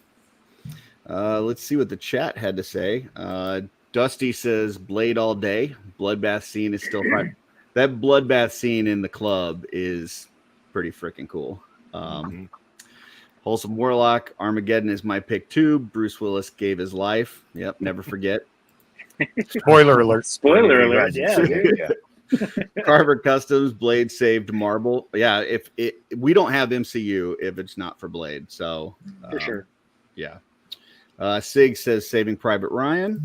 Let's see what the chat had to say. Dusty says Blade all day. Bloodbath scene is still fun. That bloodbath scene in the club is pretty freaking cool. Wholesome Warlock, Armageddon is my pick too. Bruce Willis gave his life. Yep, never forget. Spoiler alert. Spoiler alert. Yeah. Carver Customs, Blade saved Marble. Yeah, we don't have MCU if it's not for Blade. So for sure. Yeah. Sig says Saving Private Ryan.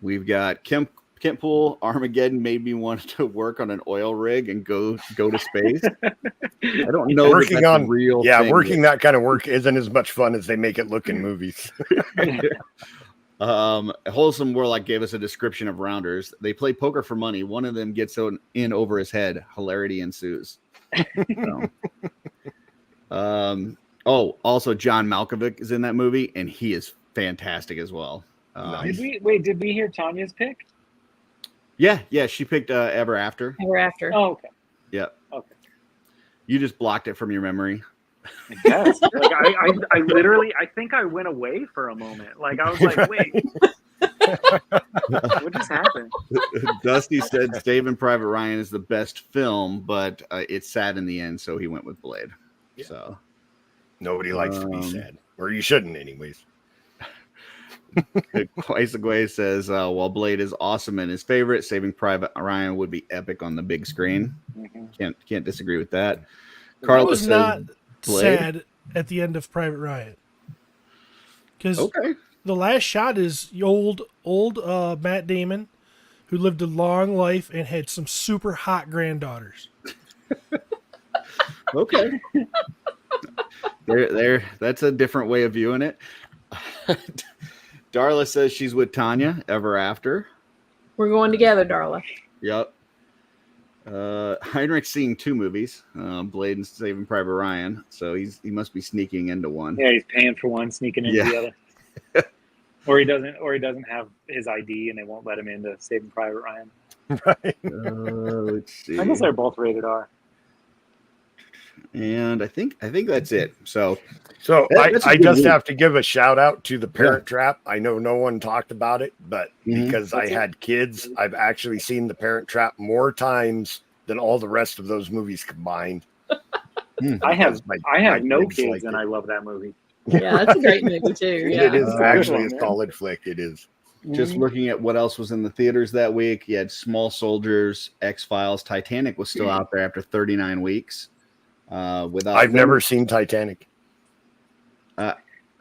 We've got Kentpool. Armageddon made me want to work on an oil rig and go to space. I don't know. Working on real. Working that kind of work isn't as much fun as they make it look in movies. Wholesome Warlock gave us a description of Rounders. They play poker for money. One of them gets in over his head. Hilarity ensues. Also John Malkovich is in that movie, and he is fantastic as well. Did we hear Tanya's pick? Yeah, she picked Ever After. Ever After. Oh, okay. Yep. Okay. You just blocked it from your memory. Yes. Like I literally, I think I went away for a moment. Like I was like, wait, what just happened? Dusty said Saving Private Ryan is the best film, but it's sad in the end, so he went with Blade. Yeah. So nobody likes to be sad, or you shouldn't, anyways. Quaisagway says, while Blade is awesome and his favorite, Saving Private Ryan would be epic on the big screen. Can't disagree with that. Carlos was not sad at the end of Private Ryan, because the last shot is old Matt Damon, who lived a long life and had some super hot granddaughters. Okay. There. That's a different way of viewing it. Darla says she's with Tanya, Ever After. We're going together, Darla. Yep. Heinrich's seeing 2 movies, Blade and Saving Private Ryan. So he must be sneaking into one. Yeah, he's paying for one, sneaking into the other. Or he doesn't have his ID and they won't let him into Saving Private Ryan. Right. Let's see. I guess they're both rated R. And I think that's it. So I just have to give a shout out to The Parent Trap. I know no one talked about it, but because I had kids, I've actually seen The Parent Trap more times than all the rest of those movies combined. I have no kids, and I love that movie. Yeah, that's a great movie too. Yeah. It is actually a solid flick. It is. Just looking at what else was in the theaters that week, you had Small Soldiers, X-Files, Titanic was still out there after 39 weeks. I've never seen Titanic.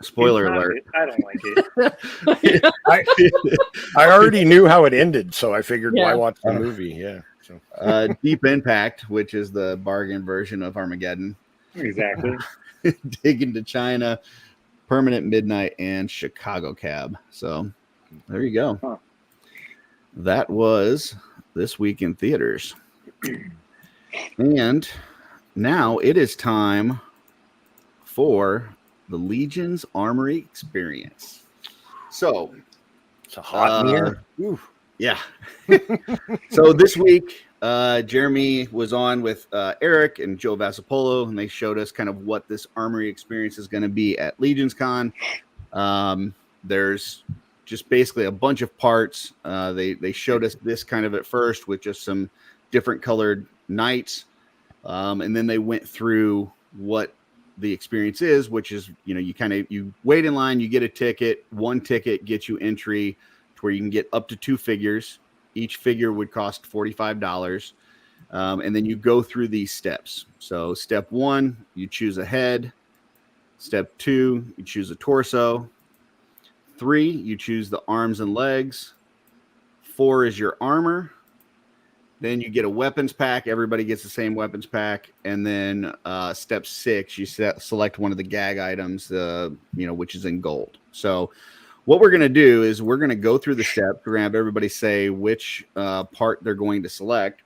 Spoiler alert. I don't like it. I already knew how it ended, so I figured why watch the movie? Yeah. So. Deep Impact, which is the bargain version of Armageddon. Exactly. Dig into China, Permanent Midnight, and Chicago Cab. So there you go. Huh. That was this week in theaters. And now it is time for the Legion's Armory Experience. So it's a hot mirror. Yeah. So this week, Jeremy was on with Eric and Joe Vasapolo, and they showed us kind of what this Armory Experience is going to be at LegionsCon. There's just basically a bunch of parts. They showed us this kind of at first with just some different colored knights. And then they went through what the experience is, which is, you wait in line, you get a ticket. One ticket gets you entry to where you can get up to 2 figures. Each figure would cost $45. And then you go through these steps. So step 1, you choose a head. Step 2, you choose a torso. 3, you choose the arms and legs. 4 is your armor. Then you get a weapons pack. Everybody gets the same weapons pack. And then step 6, you select one of the gag items, which is in gold. So what we're going to do is we're going to go through the steps. We're going to have everybody say which part they're going to select.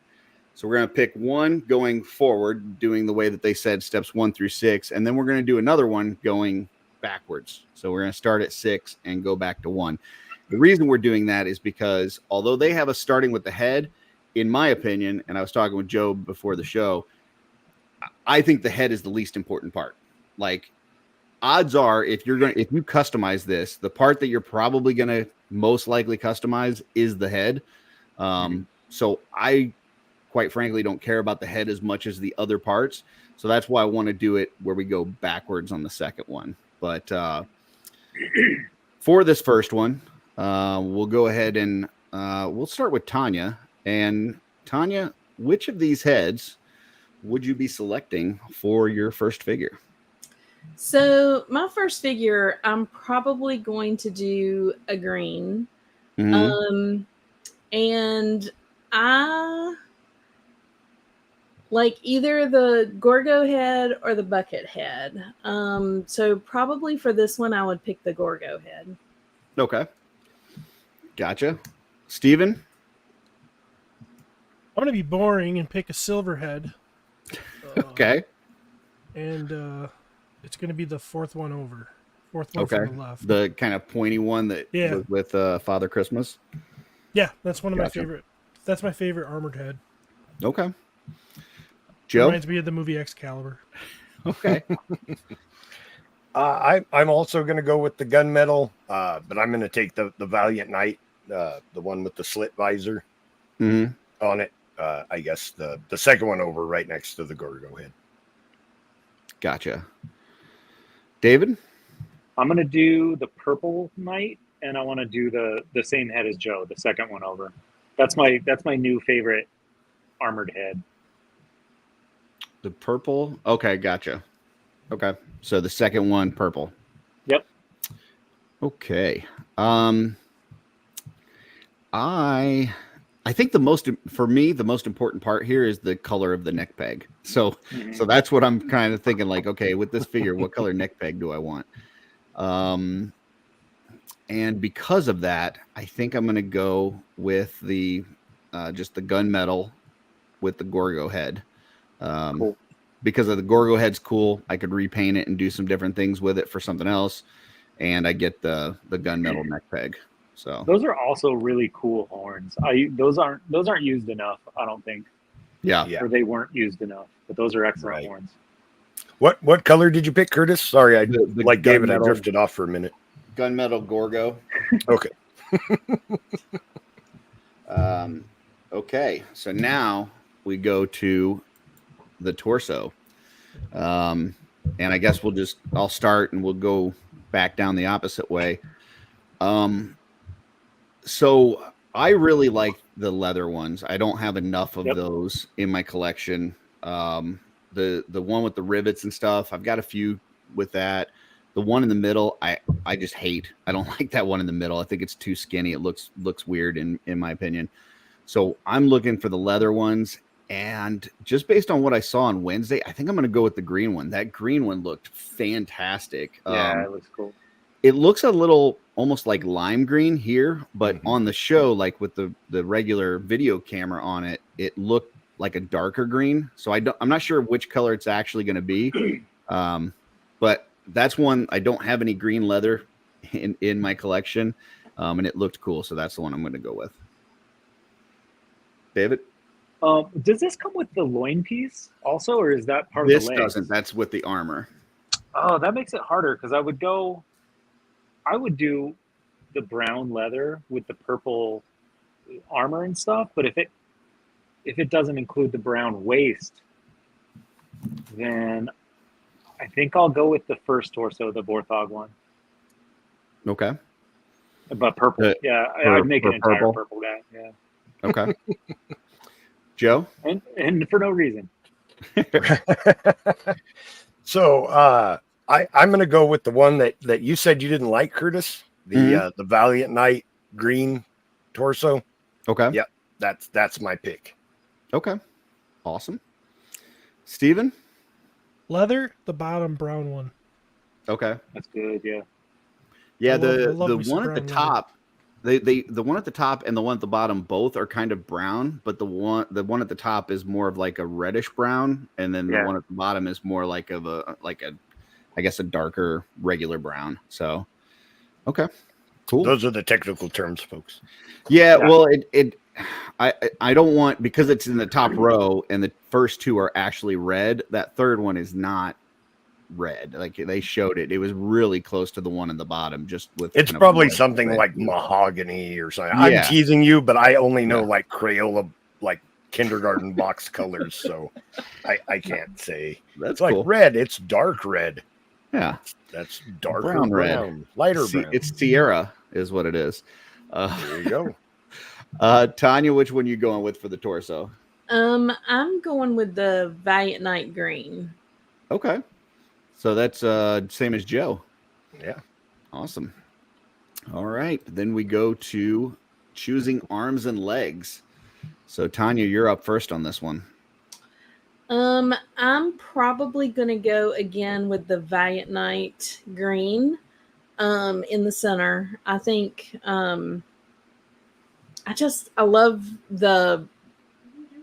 So we're going to pick one going forward, doing the way that they said, steps 1 through 6. And then we're going to do another one going backwards. So we're going to start at 6 and go back to 1. The reason we're doing that is because although they have us starting with the head, in my opinion, and I was talking with Joe before the show, I think the head is the least important part. Like, odds are, if you customize this, the part that you're probably going to most likely customize is the head. So I, quite frankly, don't care about the head as much as the other parts. So that's why I want to do it where we go backwards on the second one. But for this first one, we'll go ahead and we'll start with Tanya. And Tanya, which of these heads would you be selecting for your first figure? So my first figure, I'm probably going to do a green. And I like either the Gorgo head or the bucket head. So probably for this one, I would pick the Gorgo head. Okay. Gotcha. Steven? I'm going to be boring and pick a silver head. Okay. And it's going to be the fourth one over. Fourth one from the left. The kind of pointy one that was with Father Christmas? Yeah, that's one of my favorite. That's my favorite armored head. Okay. Joe? Reminds me of the movie Excalibur. Okay. I'm also going to go with the gunmetal, but I'm going to take the Valiant Knight, the one with the slit visor on it. I guess the second one over right next to the Gorgo head. Gotcha. David? I'm going to do the purple knight, and I want to do the same head as Joe, the second one over. That's my new favorite armored head. The purple? Okay, gotcha. Okay. So the second one, purple. Yep. Okay. I think the most important part here is the color of the neck peg. So that's what I'm kind of thinking, like, okay, with this figure, what color neck peg do I want? And because of that, I think I'm going to go with the just the gunmetal with the Gorgo head. Cool. Because of the Gorgo head's cool. I could repaint it and do some different things with it for something else. And I get the gunmetal neck peg. So those are also really cool horns. Those aren't used enough, I don't think. Yeah. Or they weren't used enough. But those are excellent horns. What color did you pick, Curtis? Sorry, I like David. I gunmetal. drifted off for a minute. Gunmetal Gorgo. Okay. Okay. So now we go to the torso. And I guess I'll start and we'll go back down the opposite way. So I really like the leather ones. I don't have enough of those in my collection. The one with the rivets and stuff, I've got a few with that. The one in the middle, I just hate. I don't like that one in the middle. I think it's too skinny. It looks weird in my opinion. So I'm looking for the leather ones. And just based on what I saw on Wednesday, I think I'm going to go with the green one. That green one looked fantastic. Yeah, it looks cool. It looks a little almost like lime green here, but on the show, like with the regular video camera on it, it looked like a darker green. So I'm not sure which color it's actually going to be. But that's one. I don't have any green leather in my collection. And it looked cool. So that's the one I'm going to go with. David? Does this come with the loin piece also, or is that part of the legs? This doesn't. That's with the armor. Oh, that makes it harder because I would do the brown leather with the purple armor and stuff. But if it doesn't include the brown waist, then I think I'll go with the first torso, the Vorthog one. Okay. But purple, I'd make an entire purple guy. Yeah. Okay. Joe? And for no reason. So I'm going to go with the one that you said you didn't like, Curtis. The Valiant Knight green torso. Okay. Yep. That's my pick. Okay. Awesome. Steven? Leather, the bottom brown one. Okay. That's good, yeah. Yeah, I the love one at the top, the one at the top and the one at the bottom both are kind of brown, but the one at the top is more of like a reddish brown, and then the one at the bottom is more like I guess a darker regular brown. So okay. Cool. Those are the technical terms, folks. Yeah. Well, I don't want, because it's in the top row and the first two are actually red. That third one is not red. Like they showed it. It was really close to the one in the bottom. It's probably something like mahogany or something. I'm teasing you, but I only know like Crayola, like kindergarten box colors. So I can't say. That's it's like cool. Red. It's dark red. Yeah. That's darker brown, red. Lighter brown. It's Sierra is what it is. There you go. Tanya, which one are you going with for the torso? I'm going with the Valiant Knight green. Okay. So that's same as Joe. Yeah. Awesome. All right. Then we go to choosing arms and legs. So Tanya, you're up first on this one. I'm probably going to go again with the Valiant Knight green in the center. I think I love the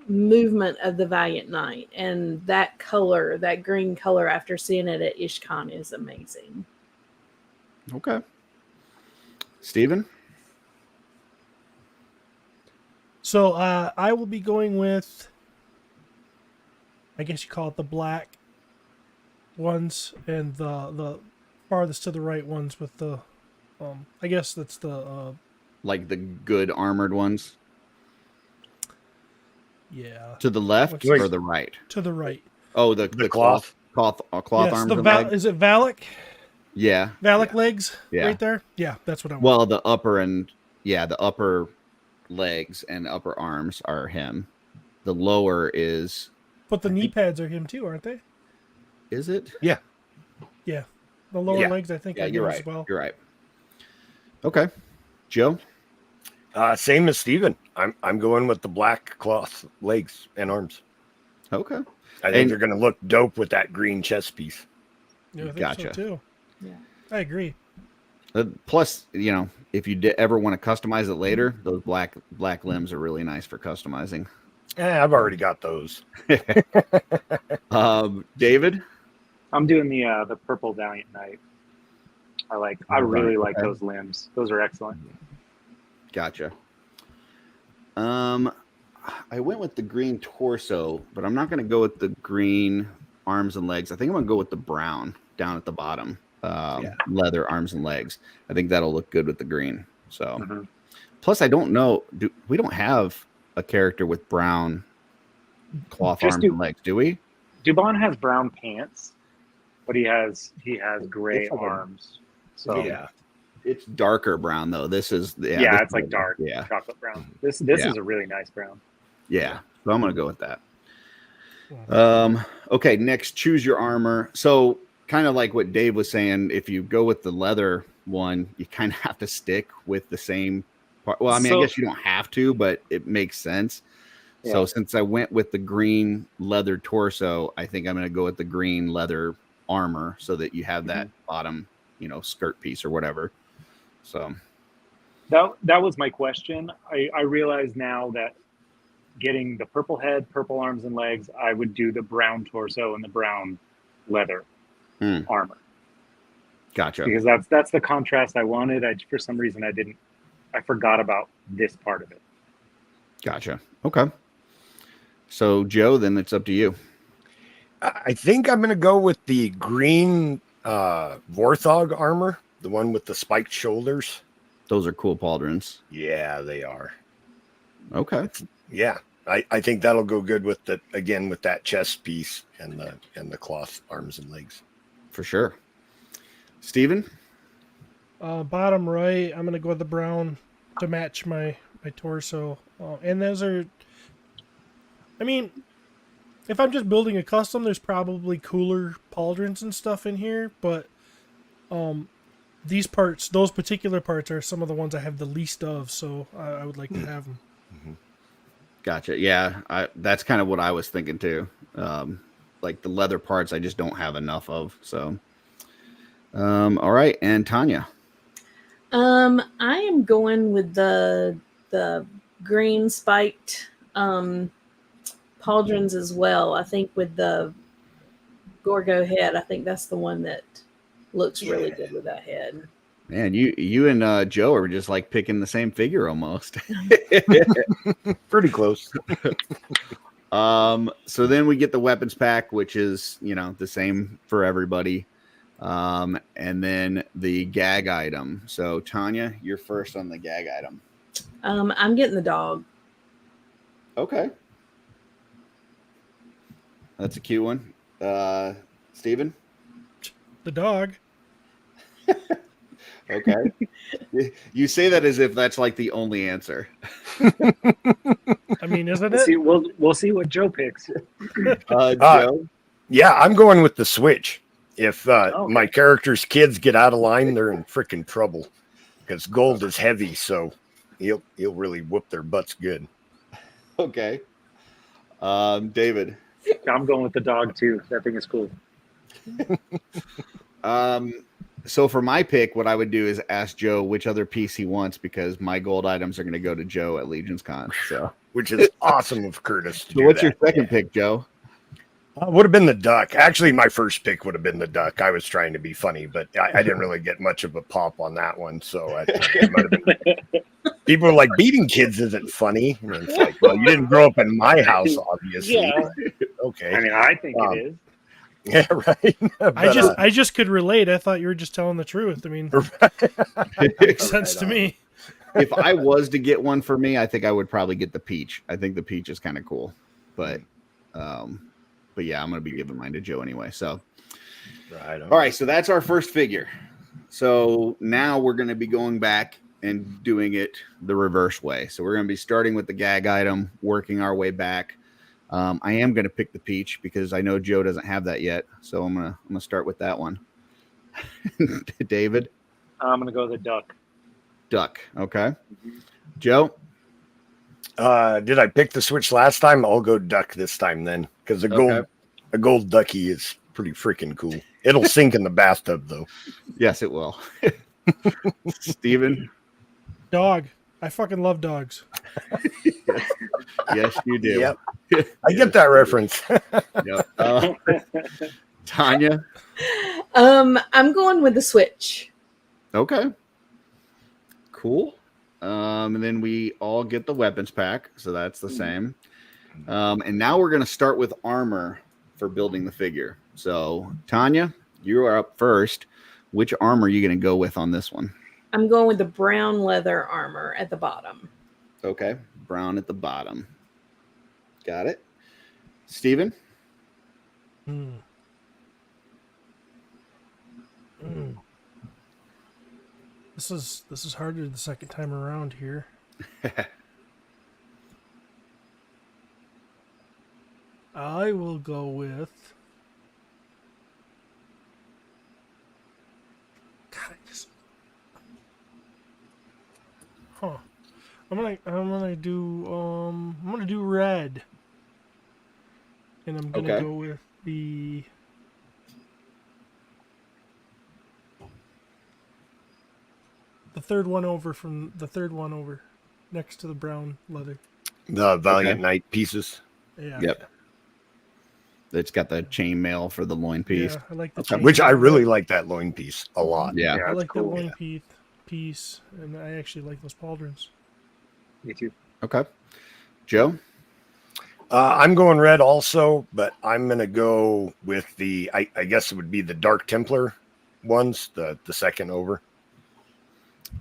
movement of the Valiant Knight, and that color, that green color after seeing it at IshCon is amazing. Okay. Steven? So I will be going with, I guess you call it the black ones, and the farthest to the right ones with the I guess that's the like the good armored ones. Yeah. To the left or the right? To the right. Oh, the cloth yes, arms and legs. Is it Valak? Yeah. Valak legs? Yeah. Right there? Yeah, that's what I want. Well, the upper legs and upper arms are him. The lower is... But the knee pads are him too, aren't they? Is it? Yeah. Yeah. The lower legs, I think, are you're him right. as well. You're right. Okay. Joe? Same as Steven. I'm going with the black cloth legs and arms. Okay. I think they're going to look dope with that green chest piece. Yeah, I think Gotcha. so too. Yeah. I agree. Plus, if you ever want to customize it later, those black limbs are really nice for customizing. I've already got those. David? I'm doing the purple Valiant Knight. I really like those limbs. Those are excellent. Gotcha. I went with the green torso, but I'm not going to go with the green arms and legs. I think I'm going to go with the brown down at the bottom. Leather arms and legs. I think that'll look good with the green. So, plus I don't know. We don't have a character with brown cloth arms and legs, do we? Dubon has brown pants, but he has gray arms. So yeah, it's darker brown though. This is it's like dark chocolate brown. This is a really nice brown. Yeah, so I'm gonna go with that. Okay, next, choose your armor. So kind of like what Dave was saying, if you go with the leather one, you kind of have to stick with the same part. Well, I mean, I guess you don't have to, but it makes sense. Yeah. So since I went with the green leather torso, I think I'm going to go with the green leather armor so that you have that bottom, skirt piece or whatever. So that was my question. I realize now that getting the purple head, purple arms and legs, I would do the brown torso and the brown leather armor. Gotcha. Because that's the contrast I wanted. For some reason I forgot about this part of it. Gotcha. Okay. So Joe, then it's up to you. I think I'm going to go with the green Vorthog armor, the one with the spiked shoulders. Those are cool pauldrons. Yeah, they are. Okay. Yeah. I think that'll go good with that chest piece and the cloth arms and legs. For sure. Steven? Bottom right, I'm going to go with the brown to match my torso. And those are, I mean, if I'm just building a custom, there's probably cooler pauldrons and stuff in here, but these parts, those particular parts are some of the ones I have the least of, so I would like to have them. Gotcha. Yeah, that's kind of what I was thinking too. Like the leather parts, I just don't have enough of. So, all right, and Tanya. I am going with the green spiked pauldrons as well. I think with the Gorgo head, I think that's the one that looks really good with that head. Man, you and Joe are just like picking the same figure almost. Pretty close. So then we get the weapons pack, which is, the same for everybody. And then the gag item. So Tanya, you're first on the gag item. I'm getting the dog. Okay. That's a cute one. Steven? The dog. Okay. You say that as if that's like the only answer. I mean, isn't it? We'll see what Joe picks. Joe? Yeah, I'm going with the Switch. If my character's kids get out of line, they're in freaking trouble because gold is heavy, so he'll really whoop their butts good. Okay. David? I'm going with the dog too. That thing is cool. So for my pick, what I would do is ask Joe which other piece he wants because my gold items are going to go to Joe at LegionsCon. So, which is awesome of Curtis. So what's your second pick, Joe? Would have been the duck. Actually, my first pick would have been the duck. I was trying to be funny, but I didn't really get much of a pop on that one. So it might have been. People are like, beating kids isn't funny. And it's like, well, you didn't grow up in my house, obviously. Yeah. Okay. I mean, I think it is. Yeah, right. But, I just could relate. I thought you were just telling the truth. I mean, it makes sense to me. If I was to get one for me, I think I would probably get the peach. I think the peach is kind of cool, but yeah, I'm going to be giving mine to Joe anyway. So, all right. So that's our first figure. So now we're going to be going back and doing it the reverse way. So we're going to be starting with the gag item, working our way back. I am going to pick the peach because I know Joe doesn't have that yet. So I'm going to start with that one. David? I'm going to go with the duck. Duck. Okay. Joe? Did I pick the Switch last time? I'll go duck this time then because a gold ducky is pretty freaking cool. It'll sink in the bathtub though. Yes, it will. Steven? Dog. I fucking love dogs. Yes, you do. Yep. I get that reference. Yep. Tanya? I'm going with the Switch. Okay. Cool. And then we all get the weapons pack, so that's the same. And now we're going to start with armor for building the figure. So, Tanya, you are up first. Which armor are you going to go with on this one? I'm going with the brown leather armor at the bottom. Okay. Brown at the bottom. Got it. Steven? This is harder the second time around here. I will go with. God, I'm gonna do red, and I'm gonna go with the. The third one over, next to the brown leather. The Valiant Knight pieces. Yeah. Yep. It's got the chainmail for the loin piece. Yeah, I like the Okay. Which I really like that loin piece a lot. Yeah. I like cool. the loin piece, and I actually like those pauldrons. Me too. Okay. Joe? I'm going red also, but I'm going to go with the, I guess it would be the Dark Templar ones, the second over.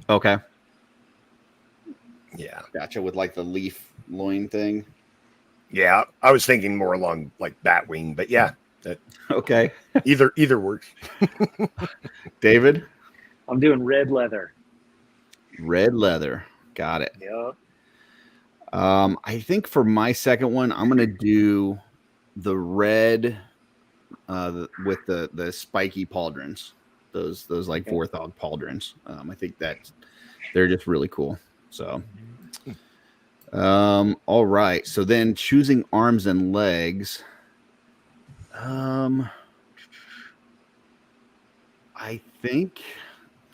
Okay. Yeah. Gotcha. With like the leaf loin thing. Yeah. I was thinking more along like Batwing, but yeah. That Okay. either works. David? I'm doing red leather. Red leather. Got it. Yeah. I think for my second one, I'm gonna do the red with the spiky pauldrons. Those like Vorthog pauldrons. I think that they're just really cool. So all right. So then choosing arms and legs. I think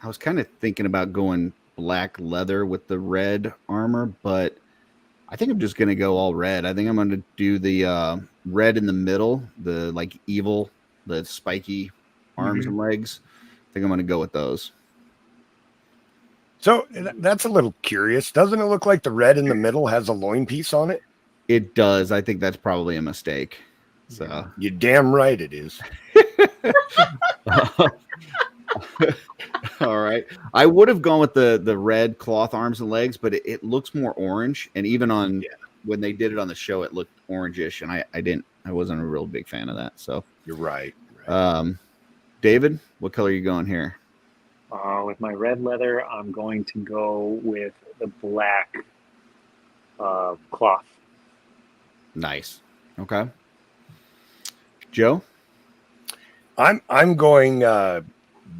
I was kind of thinking about going black leather with the red armor, but I think I'm just going to go all red. I think I'm going to do the red in the middle, the like evil, the spiky arms and legs. I think I'm going to go with those. So that's a little curious. Doesn't it look like the red in the middle has a loin piece on it? It does. I think that's probably a mistake. So you're damn right it is. All right. I would have gone with the red cloth arms and legs, but it looks more orange. And even on when they did it on the show, it looked orangish. And I wasn't a real big fan of that. So you're right. David, what color are you going here? With my red leather, I'm going to go with the black cloth. Nice. Okay. Joe? I'm going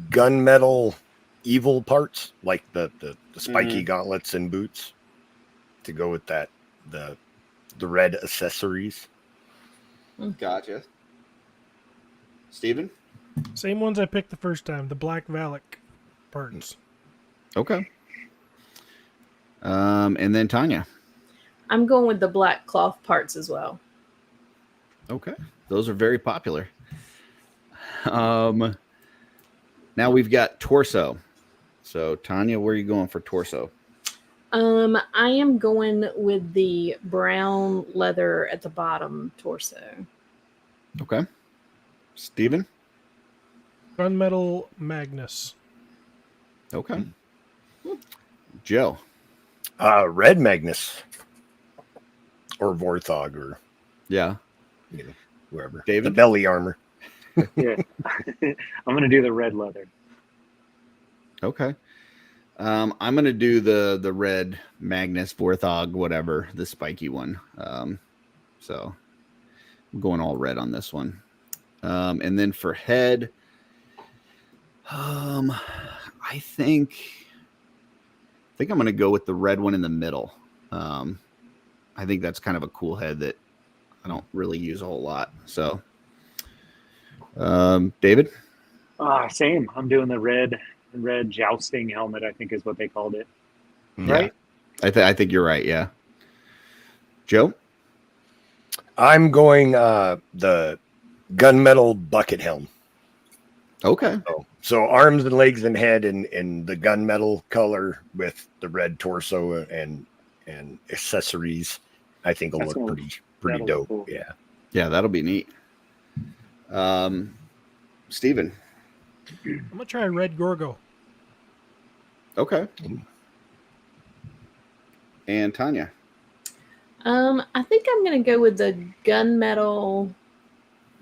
gunmetal evil parts, like the spiky gauntlets and boots, to go with that the red accessories. Gotcha. Steven? Same ones I picked the first time, the black Valak parts. Okay. And then Tanya? I'm going with the black cloth parts as well. Okay. Those are very popular. Now we've got torso. So Tanya, where are you going for torso? I am going with the brown leather at the bottom torso. Okay. Steven? Gunmetal Magnus. Okay. Joe? Red Magnus. Or Vorthog, or wherever. David? The belly armor. Yeah. I'm going to do the red leather. Okay. I'm going to do the red Magnus, Vorthog, whatever, the spiky one. So I'm going all red on this one. And then for head, I think I'm going to go with the red one in the middle. I think that's kind of a cool head that I don't really use a whole lot. So, David? Same. I'm doing the red red jousting helmet, I think is what they called it. Yeah. Right? I think you're right. Yeah. Joe? I'm going the gunmetal bucket helm. Okay. So arms and legs and head in the gunmetal color with the red torso and accessories. I think will look pretty dope. Cool. Yeah. Yeah, that'll be neat. Steven. I'm gonna try red Gorgo. Okay. And Tanya. I think I'm gonna go with the gunmetal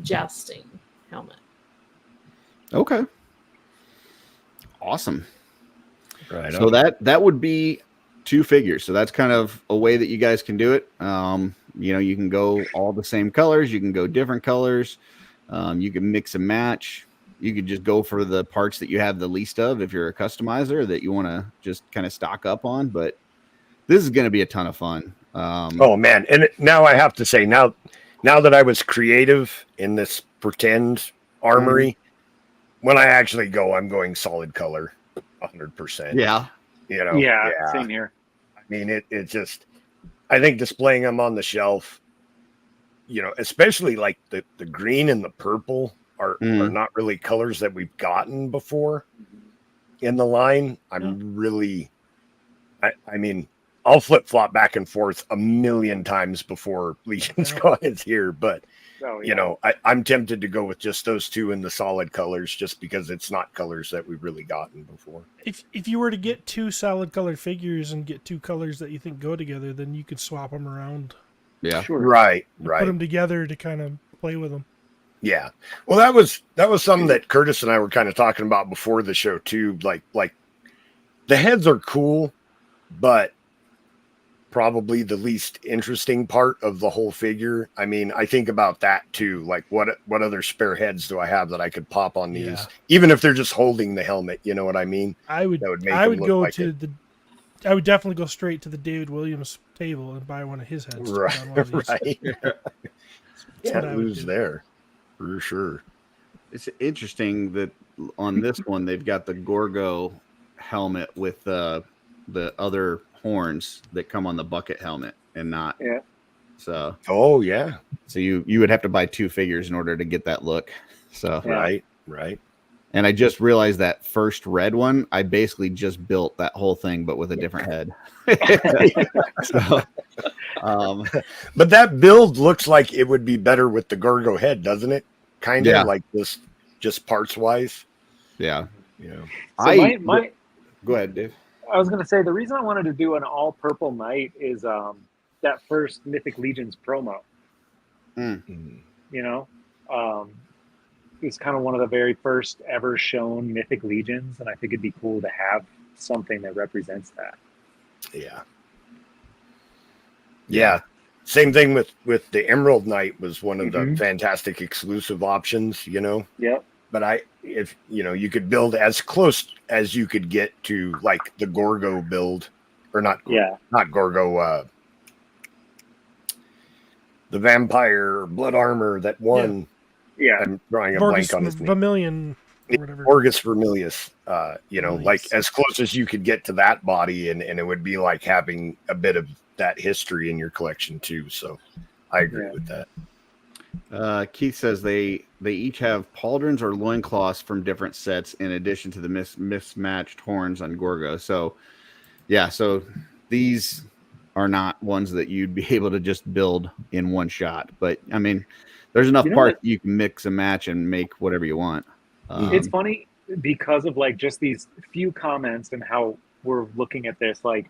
jousting helmet. Okay. Awesome. Right. So that would be 2 figures. So that's kind of a way that you guys can do it. You know, you can go all the same colors. You can go different colors. You can mix and match. You could just go for the parts that you have the least of if you're a customizer that you want to just kind of stock up on. But this is going to be a ton of fun. Oh man! And now I have to say, now that I was creative in this pretend armory, when I actually go, I'm going solid color, 100%. Yeah. You know. Yeah. Same here. I mean, it just. I think displaying them on the shelf, you know, especially like the green and the purple are not really colors that we've gotten before in the line. I'm really, I mean, I'll flip flop back and forth a million times before LegionsCon is here, but you know, I'm tempted to go with just those 2 in the solid colors, just because it's not colors that we've really gotten before. If you were to get 2 solid colored figures and get 2 colors that you think go together, then you could swap them around. Yeah. Sure. Right. Put them together to kind of play with them. Yeah. Well, that was something that Curtis and I were kind of talking about before the show too. Like the heads are cool, but probably the least interesting part of the whole figure. I mean, I think about that too. Like what other spare heads do I have that I could pop on these, even if they're just holding the helmet, you know what I mean? I would definitely go straight to the David Williams table and buy one of his heads. Right. Can't lose there for sure. It's interesting that on this one they've got the Gorgo helmet with the other horns that come on the bucket helmet and not. Yeah. So. Oh yeah. So you would have to buy 2 figures in order to get that look. So. Right. And I just realized that first red one, I basically just built that whole thing, but with a different head. So, but that build looks like it would be better with the Gorgo head, doesn't it? Kind of like this, just parts wise. Yeah. You know. So go ahead, Dave. I was going to say the reason I wanted to do an all purple knight is that first Mythic Legions promo. You know, it's kind of one of the very first ever shown Mythic Legions, and I think it'd be cool to have something that represents that. Yeah. Same thing with the Emerald Knight was one of the fantastic exclusive options, you know. Yep. But if you know, you could build as close as you could get to like the Gorgo build, or not Gorgo, the vampire blood armor that won. Yeah. I'm drawing a Vorgus blank on his name. Vermilion or whatever. Orgus Vermilius, you know, like as close as you could get to that body, and it would be like having a bit of that history in your collection too. So I agree with that. Keith says they each have pauldrons or loincloths from different sets in addition to the mismatched horns on Gorgo. So yeah, so these are not ones that you'd be able to just build in one shot. But I mean, there's enough parts you can mix and match and make whatever you want. It's funny because of like just these few comments and how we're looking at this. Like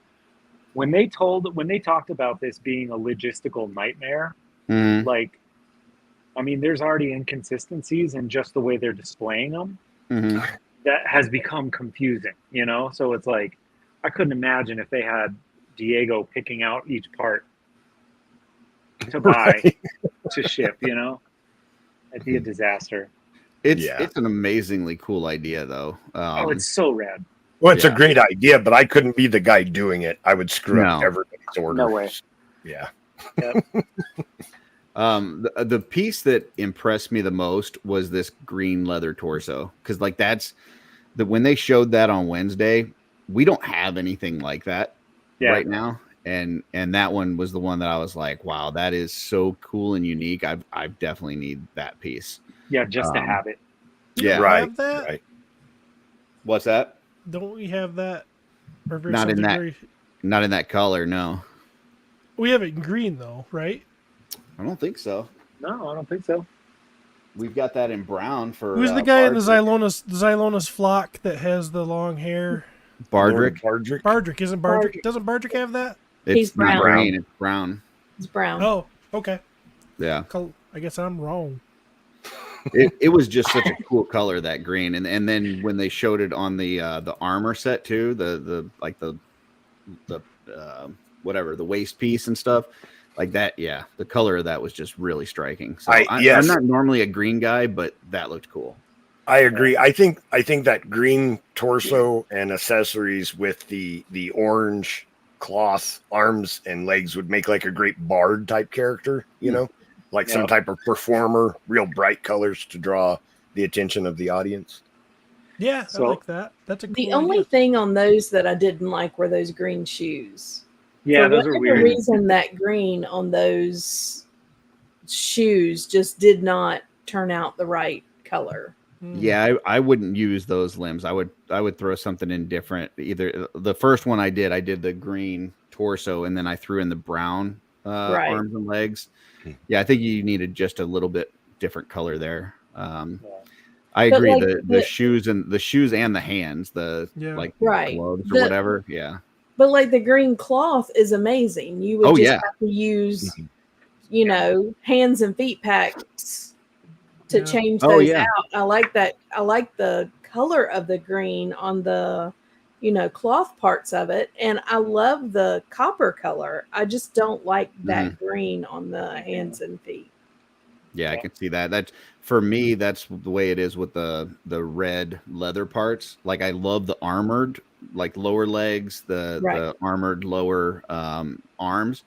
when they talked about this being a logistical nightmare, like, I mean, there's already inconsistencies in just the way they're displaying them that has become confusing, you know? So it's like, I couldn't imagine if they had Diego picking out each part to buy to ship, you know? It'd be a disaster. It's an amazingly cool idea, though. It's so rad. Well, it's a great idea, but I couldn't be the guy doing it. I would screw up everybody's orders. No way. Yeah. Yep. The piece that impressed me the most was this green leather torso, because like that's when they showed that on Wednesday, we don't have anything like that right now. And that one was the one that I was like, wow, that is so cool and unique. I definitely need that piece. Yeah, just to have it. Yeah, right. Have that? Right. What's that? Don't we have that? Or Not in that color, no. We have it in green though, right? I don't think so. No, I don't think so. We've got that in brown for. Who's the guy in the Xylonis flock that has the long hair? Bardrick. Bardrick, isn't Bardrick? Doesn't Bardrick have that? It's brown. not green. It's brown. It's brown. Oh, okay. Yeah. I guess I'm wrong. It was just such a cool color, that green, and then when they showed it on the armor set too, the whatever, the waist piece and stuff like that. Yeah, the color of that was just really striking. So I'm not normally a green guy, but that looked cool. I agree. I think that green torso and accessories with the orange cloth arms and legs would make like a great bard type character, you know, like some type of performer, real bright colors to draw the attention of the audience. Yeah, I like that. That's a cool The only thing on those that I didn't like were those green shoes. Yeah, For those are whatever weird. reason, that green on those shoes just did not turn out the right color. Yeah, I wouldn't use those limbs. I would throw something in different. Either the first one I did the green torso, and then I threw in the brown arms and legs. Yeah, I think you needed just a little bit different color there. I agree. Like the shoes and the hands, gloves or whatever. Yeah. But like the green cloth is amazing. You would have to use, hands and feet packs to change those out. I like that. I like the color of the green on the, cloth parts of it. And I love the copper color. I just don't like that green on the hands and feet. Yeah, I can see that. That's for me. That's the way it is with the red leather parts. Like I love the armored, like lower legs, the armored lower arms,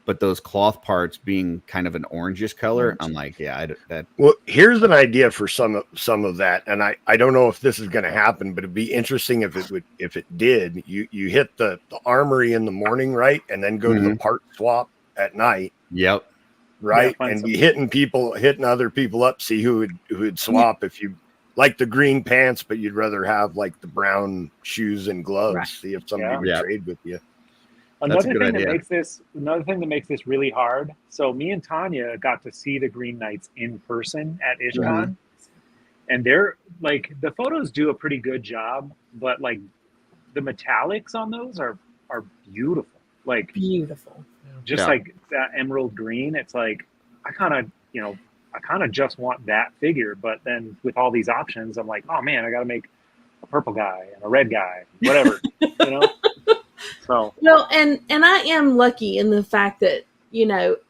but those cloth parts being kind of an orangish color, I'm like, Well, here's an idea for some of that, and I don't know if this is going to happen, but it'd be interesting if it did. You hit the armory in the morning, right, and then go to the part swap at night. Yep. Right, and be hitting other people up, see who would swap if you like the green pants, but you'd rather have like the brown shoes and gloves. See if somebody would trade with you. Another thing that makes this really hard. So me and Tanya got to see the Green Knights in person at IshCon, and they're like the photos do a pretty good job, but like the metallics on those are beautiful. Like beautiful. Just like that emerald green, it's like I kind of just want that figure, but then with all these options, I'm like, oh man, I got to make a purple guy and a red guy, whatever, So well, and I am lucky in the fact that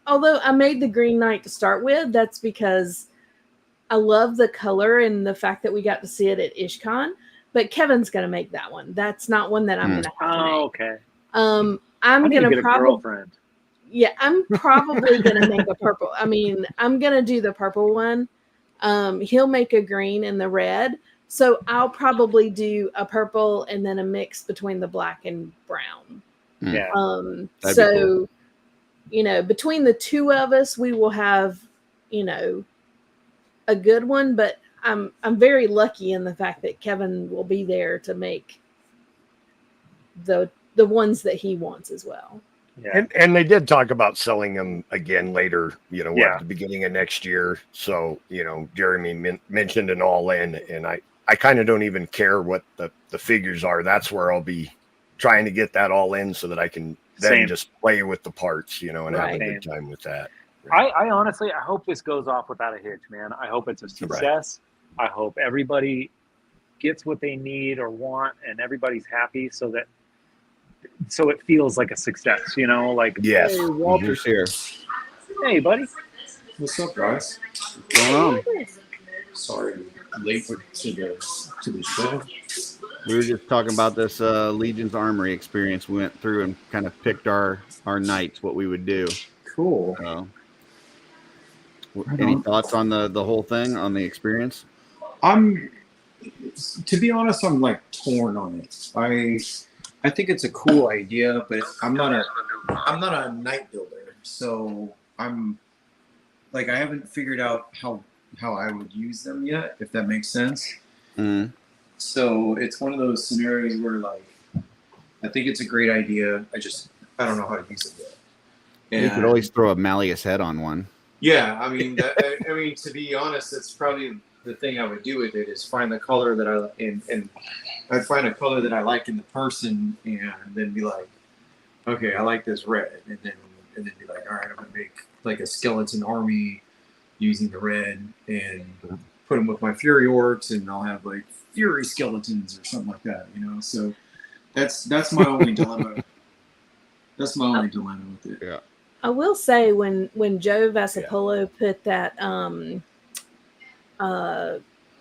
although I made the Green Knight to start with, that's because I love the color and the fact that we got to see it at IshCon. But Kevin's going to make that one. That's not one that I'm going to have to make. Okay. I'm going to probably. Yeah, I'm probably going to make a purple. I mean, I'm going to do the purple one. He'll make a green and the red. So I'll probably do a purple and then a mix between the black and brown. Yeah. So, cool. Between the two of us, we will have, a good one. But I'm very lucky in the fact that Kevin will be there to make the ones that he wants as well. Yeah. And they did talk about selling them again later, at the beginning of next year. So, Jeremy mentioned an all-in, and I kind of don't even care what the figures are. That's where I'll be trying to get that all in so that I can then just play with the parts, and have a good time with that. Right. I honestly, I hope this goes off without a hitch, man. I hope it's a success. Right. I hope everybody gets what they need or want and everybody's happy so it feels like a success, like, yes. Hey, Walter's here. Hey, buddy. What's up, guys? What's going on? Sorry, late to the show. We were just talking about this Legion's Armory experience. We went through and kind of picked our knights, what we would do. Cool. Any thoughts on the whole thing, on the experience? To be honest, I'm like torn on it. I think it's a cool idea, but I'm not a night builder, so I'm like I haven't figured out how I would use them yet, if that makes sense. So it's one of those scenarios where like I think it's a great idea. I don't know how to use it yet. And, you could always throw a Malleus head on one. Yeah, I mean, to be honest, that's probably the thing I would do with it is find the color that and I'd find a color that I like in the person, and then be like, okay, I like this red, and then be like, all right, I'm gonna make like a skeleton army using the red, and put them with my Fury orcs, and I'll have like Fury skeletons or something like that, you know. So that's my only dilemma. That's my only dilemma with it. Yeah. I will say when Joe Vasapolo put that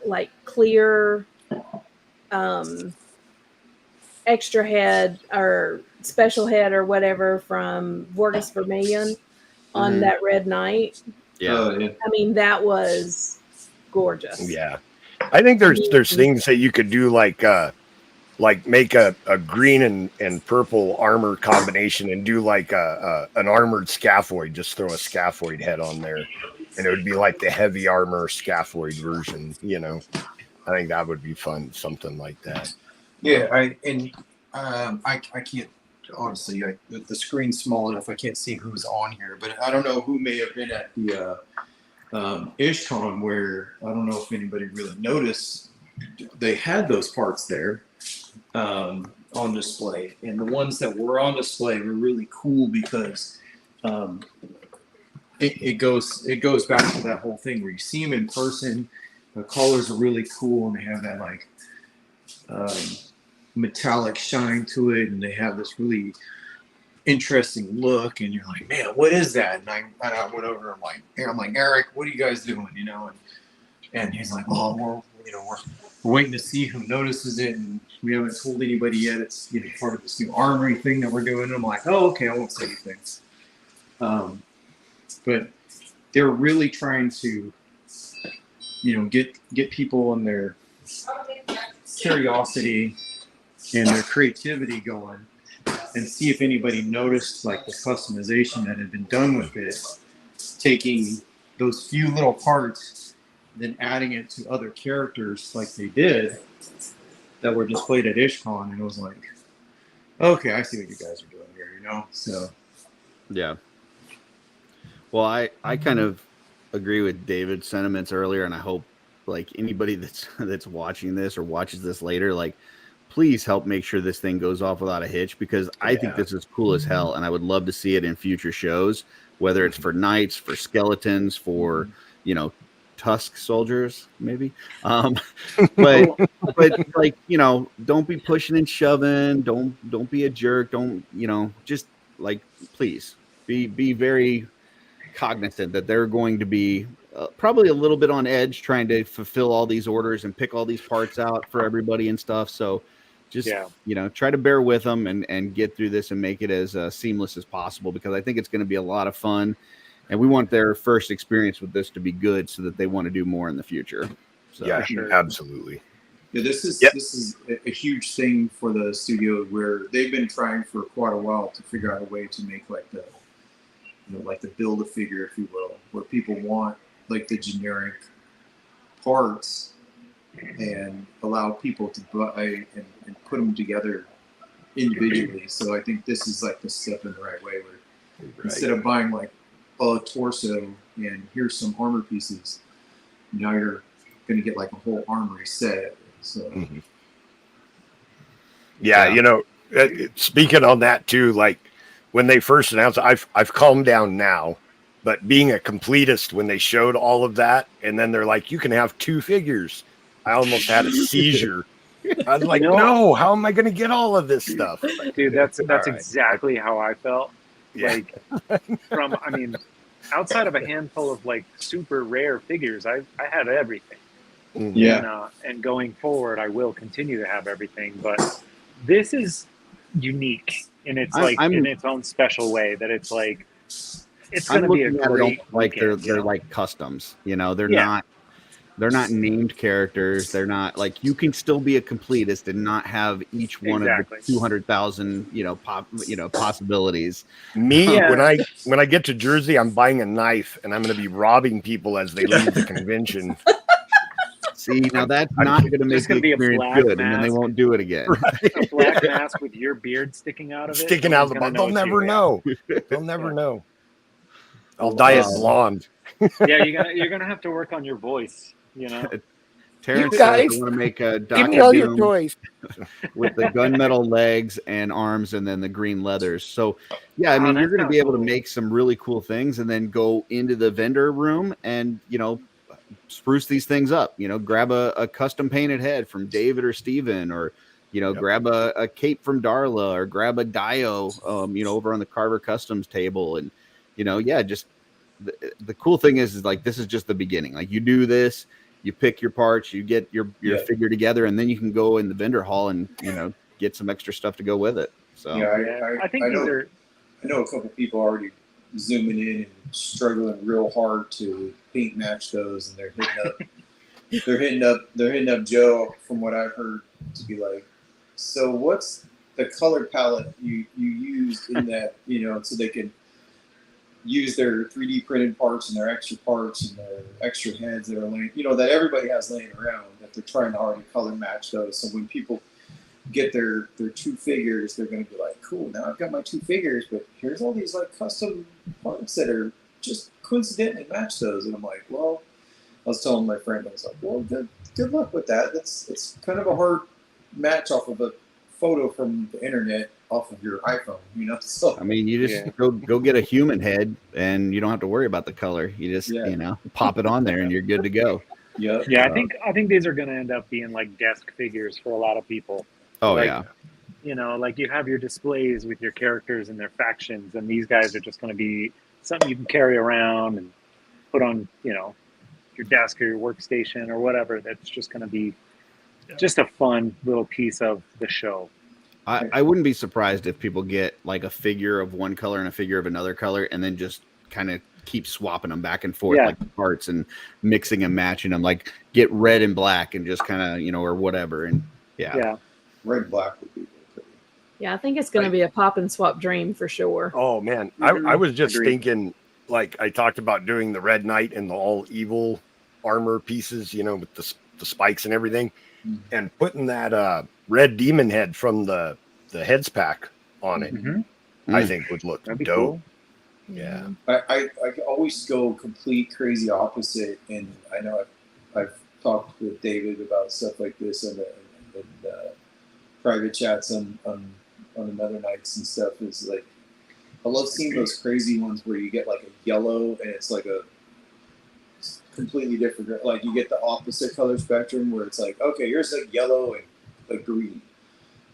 like clear extra head or special head or whatever from Vorgus Vermilion on that Red Knight. Yeah. I mean, that was gorgeous. Yeah. I think there's things that you could do like make a green and purple armor combination and do like an armored scaphoid. Just throw a scaphoid head on there, and it would be like the heavy armor scaphoid version. You know, I think that would be fun, something like that. Yeah, I can't honestly. The screen's small enough. I can't see who's on here, but I don't know who may have been at the IshCon, where I don't know if anybody really noticed. They had those parts there. On display, and the ones that were on display were really cool because it goes back to that whole thing where you see them in person. The colors are really cool, and they have that like metallic shine to it, and they have this really interesting look. And you're like, man, what is that? And I went over. I'm like, Eric, what are you guys doing? You know, and he's like, oh, we're waiting to see who notices it, and we haven't told anybody yet. It's part of this new Armory thing that we're doing. And I'm like, oh, okay, I won't say anything. But they're really trying to, get people in their curiosity and their creativity going, and see if anybody noticed like the customization that had been done with it, taking those few little parts, then adding it to other characters like they did that were displayed at IshCon, and it was like, okay, I see what you guys are doing here, So yeah. Well, I kind of agree with David's sentiments earlier, and I hope like anybody that's watching this or watches this later, like, please help make sure this thing goes off without a hitch, because I think this is cool as hell, and I would love to see it in future shows, whether it's for knights, for skeletons, for Tusk soldiers, maybe. But like, don't be pushing and shoving. Don't be a jerk. Don't, just like, please be very cognizant that they're going to be probably a little bit on edge trying to fulfill all these orders and pick all these parts out for everybody and stuff. So just, try to bear with them and get through this and make it as seamless as possible, because I think it's going to be a lot of fun. And we want their first experience with this to be good so that they want to do more in the future. So. Yeah, absolutely. Yeah, this is a huge thing for the studio, where they've been trying for quite a while to figure out a way to make like the, like the Build-A-Figure, if you will, where people want like the generic parts and allow people to buy and put them together individually. So I think this is like the step in the right way, where instead of buying like a torso and here's some armor pieces, now you're going to get like a whole armory set. So speaking on that too, like when they first announced, I've calmed down now, but being a completist, when they showed all of that and then they're like, you can have 2 figures, I almost had a seizure. I was like, no, how am I going to get all of this stuff? Dude, that's exactly how I felt. Yeah. Like outside of a handful of like super rare figures, I had everything. Yeah. And going forward, I will continue to have everything. But this is unique in its in its own special way. That it's like it's going to be a great. Like they're like customs. They're not. They're not named characters. They're not like, you can still be a completist and not have each one of the 200,000, possibilities. Me, when I get to Jersey, I'm buying a knife and I'm going to be robbing people as they leave the convention. See, now that's not going to make the experience good, and then they won't do it again. Right. A black mask with your beard sticking out of it. Sticking out of the bottom. They'll never know. They'll never know. I'll dye it blonde. Yeah, you're gonna have to work on your voice. Terrence says I want to make a give me all your toys with the gunmetal legs and arms, and then the green leathers. So, yeah, I mean, you're going to be able to make some really cool things, and then go into the vendor room and spruce these things up. Grab a custom painted head from David or Steven, or grab a cape from Darla, or grab a Dio, over on the Carver Customs table, and just the cool thing is like, this is just the beginning. Like, you do this. You pick your parts, you get your figure together, and then you can go in the vendor hall and get some extra stuff to go with it. So I know a couple people already zooming in and struggling real hard to paint match those, and they're hitting up Joe, from what I've heard, to be like, so what's the color palette you used in that, so they can use their 3D printed parts and their extra parts and their extra heads that are laying, that everybody has laying around, that they're trying to already color match those. So when people get their two figures, they're going to be like, cool, now I've got my two figures, but here's all these like custom parts that are just coincidentally match those. And I'm like, well, I was telling my friend, I was like, well, good luck with that. It's kind of a hard match off of a photo from the internet off of your iPhone, So I mean, you just go get a human head, and you don't have to worry about the color. You just pop it on there, and you're good to go. Yeah. I think these are going to end up being like desk figures for a lot of people. Oh, like, like you have your displays with your characters and their factions, and these guys are just going to be something you can carry around and put on, your desk or your workstation or whatever. That's just going to be just a fun little piece of the show. I wouldn't be surprised if people get like a figure of one color and a figure of another color, and then just kind of keep swapping them back and forth, like the parts, and mixing and matching them. Like, get red and black and just kind of, or whatever. And red and black would be pretty. Yeah, I think it's going to be a pop and swap dream for sure. Oh man, I was just thinking, like, I talked about doing the Red Knight and the all evil armor pieces, with the spikes and everything, and putting that red demon head from the heads pack on it. I think would look dope. Cool. Yeah. I always go complete crazy opposite, and I know I've talked with David about stuff like this in private chats on another nights and stuff. Is like, I love seeing those crazy ones where you get like a yellow and it's like a completely different, like you get the opposite color spectrum where it's like, okay, here's like yellow and a green,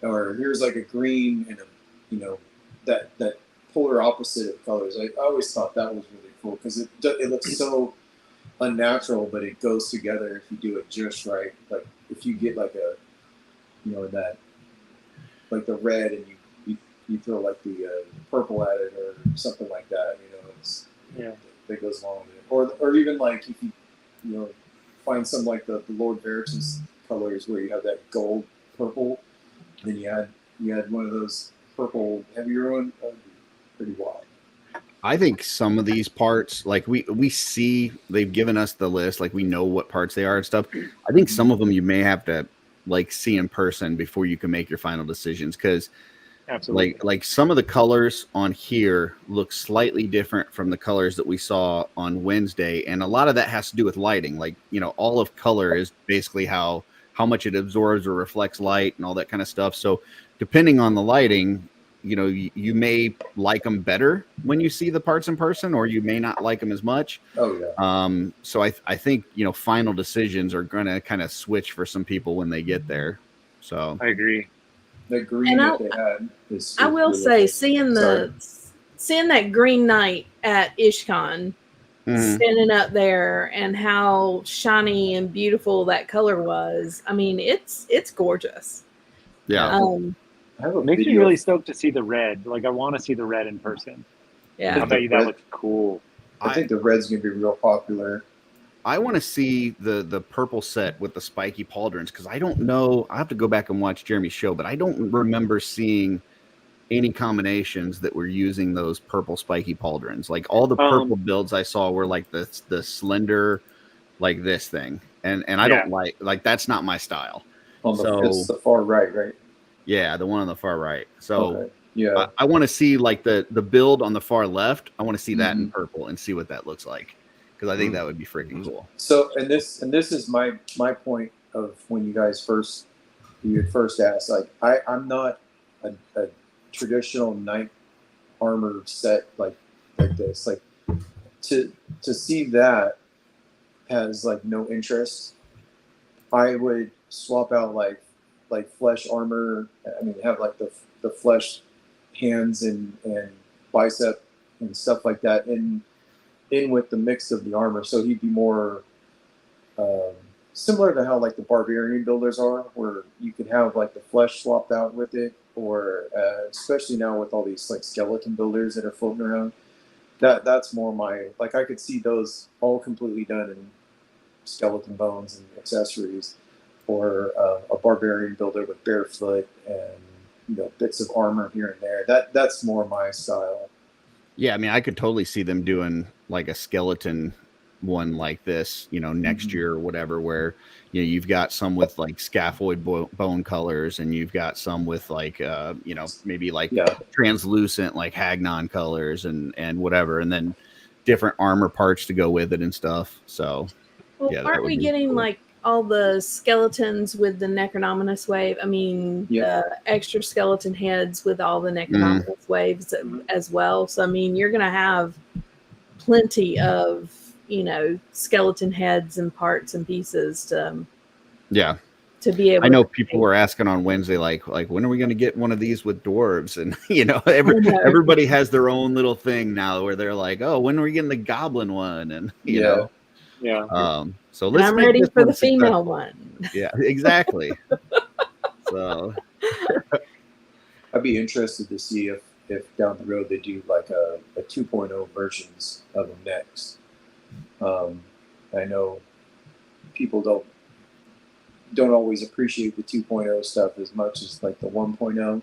or here's like a green and that polar opposite of colors. I always thought that was really cool because it looks so unnatural, but it goes together if you do it just right. Like if you get like a that, like the red, and you throw like the purple at it or something like that, that goes along with it. Or even like if you find some like the Lord Veritas colors where you have that gold purple, then you had one of those purple heavier one, pretty wild. I think some of these parts, like we see, they've given us the list, like we know what parts they are and stuff. I think some of them you may have to like see in person before you can make your final decisions, because like some of the colors on here look slightly different from the colors that we saw on Wednesday, and a lot of that has to do with lighting. Like, all of color is basically how much it absorbs or reflects light and all that kind of stuff. So depending on the lighting, you may like them better when you see the parts in person, or you may not like them as much. Oh yeah. So I think final decisions are going to kind of switch for some people when they get there. So I agree. The green that they had is. I will say, seeing that Green Knight at IshCon, standing up there, and how shiny and beautiful that color was. I mean, it's gorgeous. Yeah. Makes me really stoked to see the red. Like, I want to see the red in person. Yeah. I bet you that looks cool. I think the red's gonna be real popular. I want to see the purple set with the spiky pauldrons, because I don't know. I have to go back and watch Jeremy's show, but I don't remember seeing any combinations that were using those purple spiky pauldrons. Like all the purple builds I saw were like the slender, like this thing, and I don't like that's not my style. It's the far right? Yeah, the one on the far right. So okay. Yeah, I want to see like the build on the far left. I want to see that in purple and see what that looks like, because I think that would be freaking cool. So and this is my point of when you guys first asked. Like I'm not a traditional knight armor set like this. Like to see that has like no interest. I would swap out like flesh armor. I mean, have like the flesh hands and bicep and stuff like that in with the mix of the armor, so he'd be more similar to how like the barbarian builders are, where you could have like the flesh swapped out with it, or especially now with all these like skeleton builders that are floating around. That's more my, like, I could see those all completely done in skeleton bones and accessories, or a barbarian builder with barefoot and bits of armor here and there. That's more my style. Yeah, I mean, I could totally see them doing like a skeleton one like this, next year or whatever, where you've got some with like scaphoid bone colors, and you've got some with like maybe like translucent like Hagnon colors and whatever, and then different armor parts to go with it and stuff. So aren't we getting cool. Like all the skeletons with the Necronominous wave? I mean, the extra skeleton heads with all the Necronominous waves as well. So I mean, you're gonna have plenty of skeleton heads and parts and pieces to be able. I know people were asking on Wednesday, like when are we going to get one of these with dwarves? And everybody has their own little thing now where they're like, oh, when are we getting the goblin one? And you know. So let's. I'm ready for the female one. Yeah, exactly. So I'd be interested to see if down the road they do like a 2.0 versions of them next. I know people don't always appreciate the 2.0 stuff as much as like the 1.0.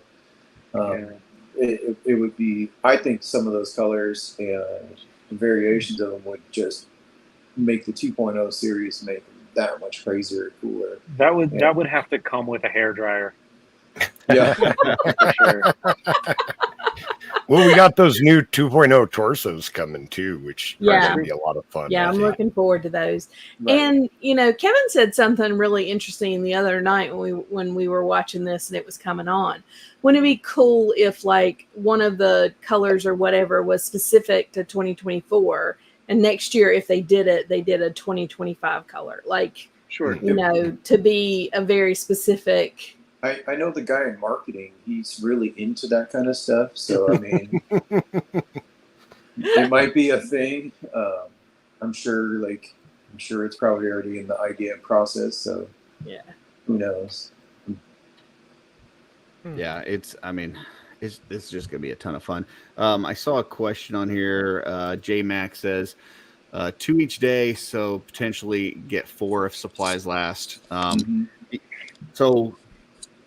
It would be, I think some of those colors and variations of them would just make the 2.0 series make them that much crazier, cooler. That would have to come with a hairdryer. Yeah. For sure. Well, we got those new 2.0 torsos coming too, which are going to be a lot of fun. Yeah, I'm looking forward to those. Right. And Kevin said something really interesting the other night when we were watching this and it was coming on. Wouldn't it be cool if like one of the colors or whatever was specific to 2024, and next year if they did a 2025 color, like to be a very specific. I know the guy in marketing, he's really into that kind of stuff. So, I mean, it might be a thing. I'm sure it's probably already in the idea process. So, who knows? Yeah, it's just going to be a ton of fun. I saw a question on here. J Mac says, 2 each day, so potentially get 4 if supplies last. So,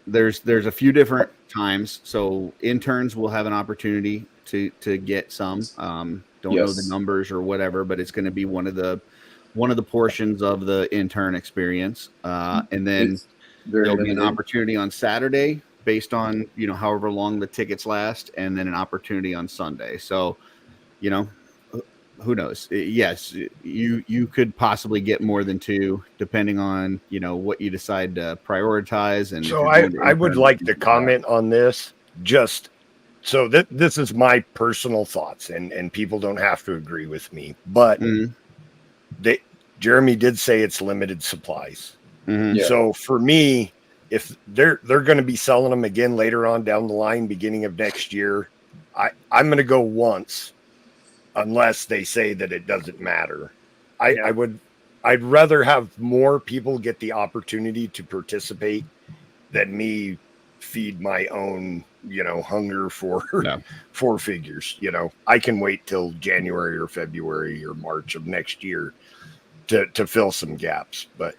there's a few different times. So interns will have an opportunity to get some. Don't know the numbers or whatever, but it's going to be one of the portions of the intern experience. And then there'll be an opportunity on Saturday based on however long the tickets last, and then an opportunity on Sunday. So who knows? Yes, you could possibly get more than 2, depending on what you decide to prioritize. And so I would like to comment on this. Just so this is my personal thoughts, and people don't have to agree with me. But Jeremy did say it's limited supplies. So for me, if they're going to be selling them again later on down the line, beginning of next year, I'm going to go once. Unless they say that it doesn't matter. I'd rather have more people get the opportunity to participate than me feed my own, hunger for figures. I can wait till January or February or March of next year to fill some gaps. But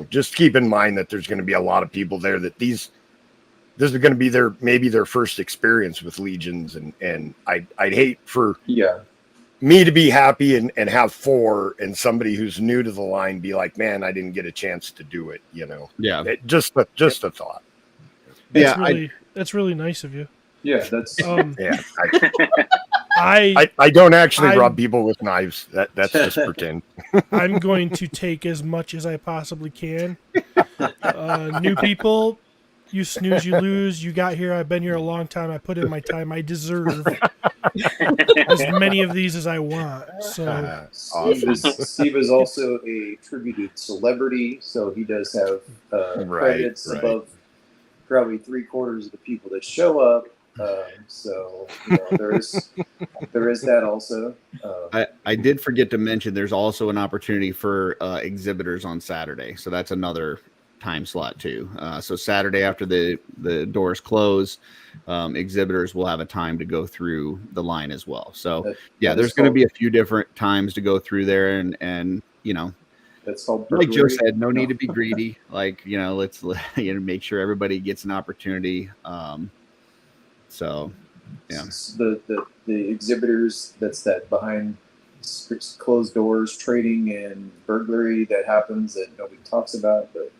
just keep in mind that there's going to be a lot of people there that this is going to be their first experience with Legions, and I'd hate for me to be happy and have 4, and somebody who's new to the line be like, man, I didn't get a chance to do it. Just a thought. That's really nice of you. Yeah, that's yeah. I don't actually rob people with knives. That's just pretend. I'm going to take as much as I possibly can. New people, you snooze, you lose. You got here. I've been here a long time. I put in my time. I deserve as many of these as I want. So Steve is also a tributed celebrity, so he does have credits above probably 3/4 of the people that show up. So there is that also. I did forget to mention there's also an opportunity for exhibitors on Saturday, so that's another time slot too. So Saturday after the doors close, exhibitors will have a time to go through the line as well. So there's going to be a few different times to go through there, and that's called like Joe said, no need to be greedy. Like let's make sure everybody gets an opportunity. So, yeah, the exhibitors, that's that behind closed doors trading and burglary that happens that nobody talks about. But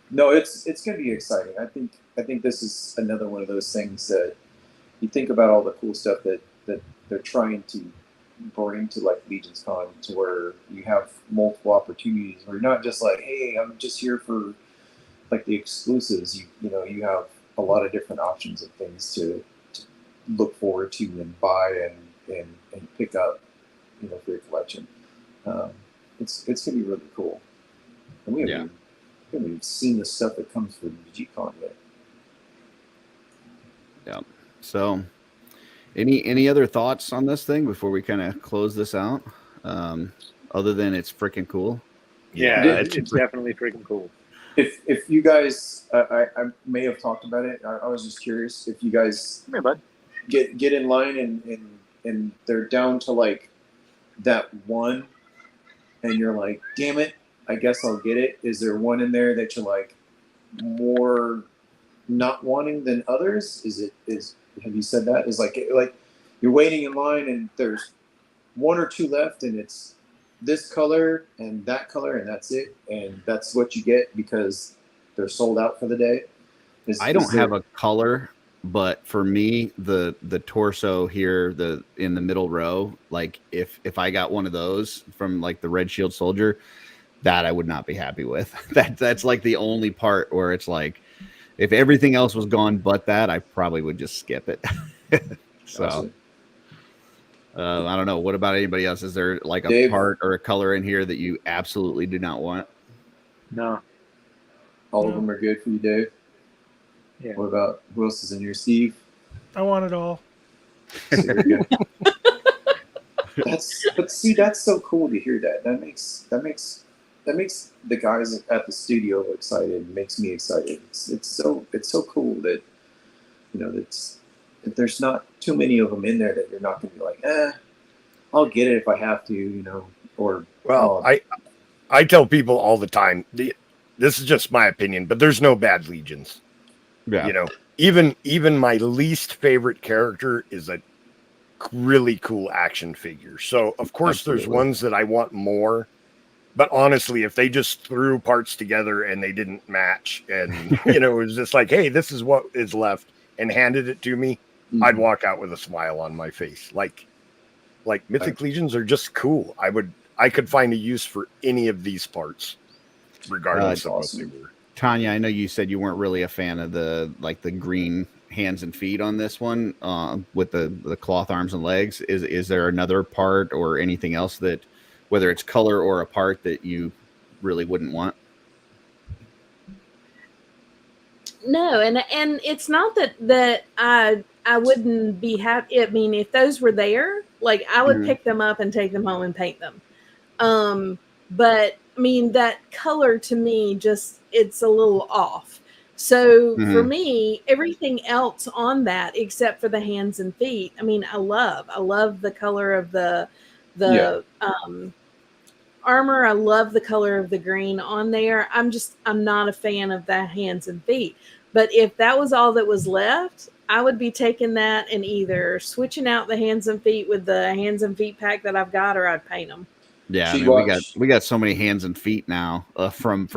no, it's going to be exciting. I think this is another one of those things that you think about all the cool stuff that they're trying to bring to like LegionsCon, to where you have multiple opportunities where you're not just like, hey, I'm just here for like the exclusives. You have a lot of different options of things to look forward to and buy and pick up, for your collection. It's gonna be really cool. And we haven't even seen the stuff that comes from LegionsCon yet. Yeah. So, any other thoughts on this thing before we kind of close this out? Other than it's freaking cool. Yeah, it's definitely freaking cool. If you guys, I may have talked about it. I was just curious if you guys get in line and they're down to like that one, and you're like, damn it, I guess I'll get it. Is there one in there that you're like more not wanting than others? Have you said that? Is like you're waiting in line and there's 1 or 2 left, and it's this color and that color, and that's it, and that's what you get because they're sold out for the day? I don't have a color, but for me, the torso here, in the middle row, like if I got one of those from like the Red Shield Soldier, that I would not be happy with. That's like the only part where it's like, if everything else was gone but that, I probably would just skip it. So I don't know. What about anybody else? Is there like a Dave, part or a color in here that you absolutely do not want? No. All of them are good for you, Dave? Yeah. What about, who else is in here? Steve? I want it all. So there you go. That's so cool to hear that. That makes the guys at the studio excited. Makes me excited. It's so cool that that there's not too many of them in there that you're not going to be like, I'll get it if I have to, or I tell people all the time, this is just my opinion, but there's no bad Legions. Yeah. Even my least favorite character is a really cool action figure. So of course there's ones that I want more, but honestly, if they just threw parts together and they didn't match, and it was just like, hey, this is what is left, and handed it to me, I'd walk out with a smile on my face. Like Mythic Legions are just cool. I could find a use for any of these parts, regardless of what they were. Tanya, I know you said you weren't really a fan of the green hands and feet on this one, with the cloth arms and legs. Is there another part or anything else that, whether it's color or a part, that you really wouldn't want? No, and it's not that I wouldn't be happy. I mean, if those were there, like, I would pick them up and take them home and paint them. But I mean, that color to me, just, it's a little off. So for me, everything else on that, except for the hands and feet, I mean, I love the color of the The armor, I love the color of the green on there. I'm not a fan of the hands and feet. But if that was all that was left, I would be taking that and either switching out the hands and feet with the hands and feet pack that I've got, or I'd paint them. Yeah, I mean, we got so many hands and feet now from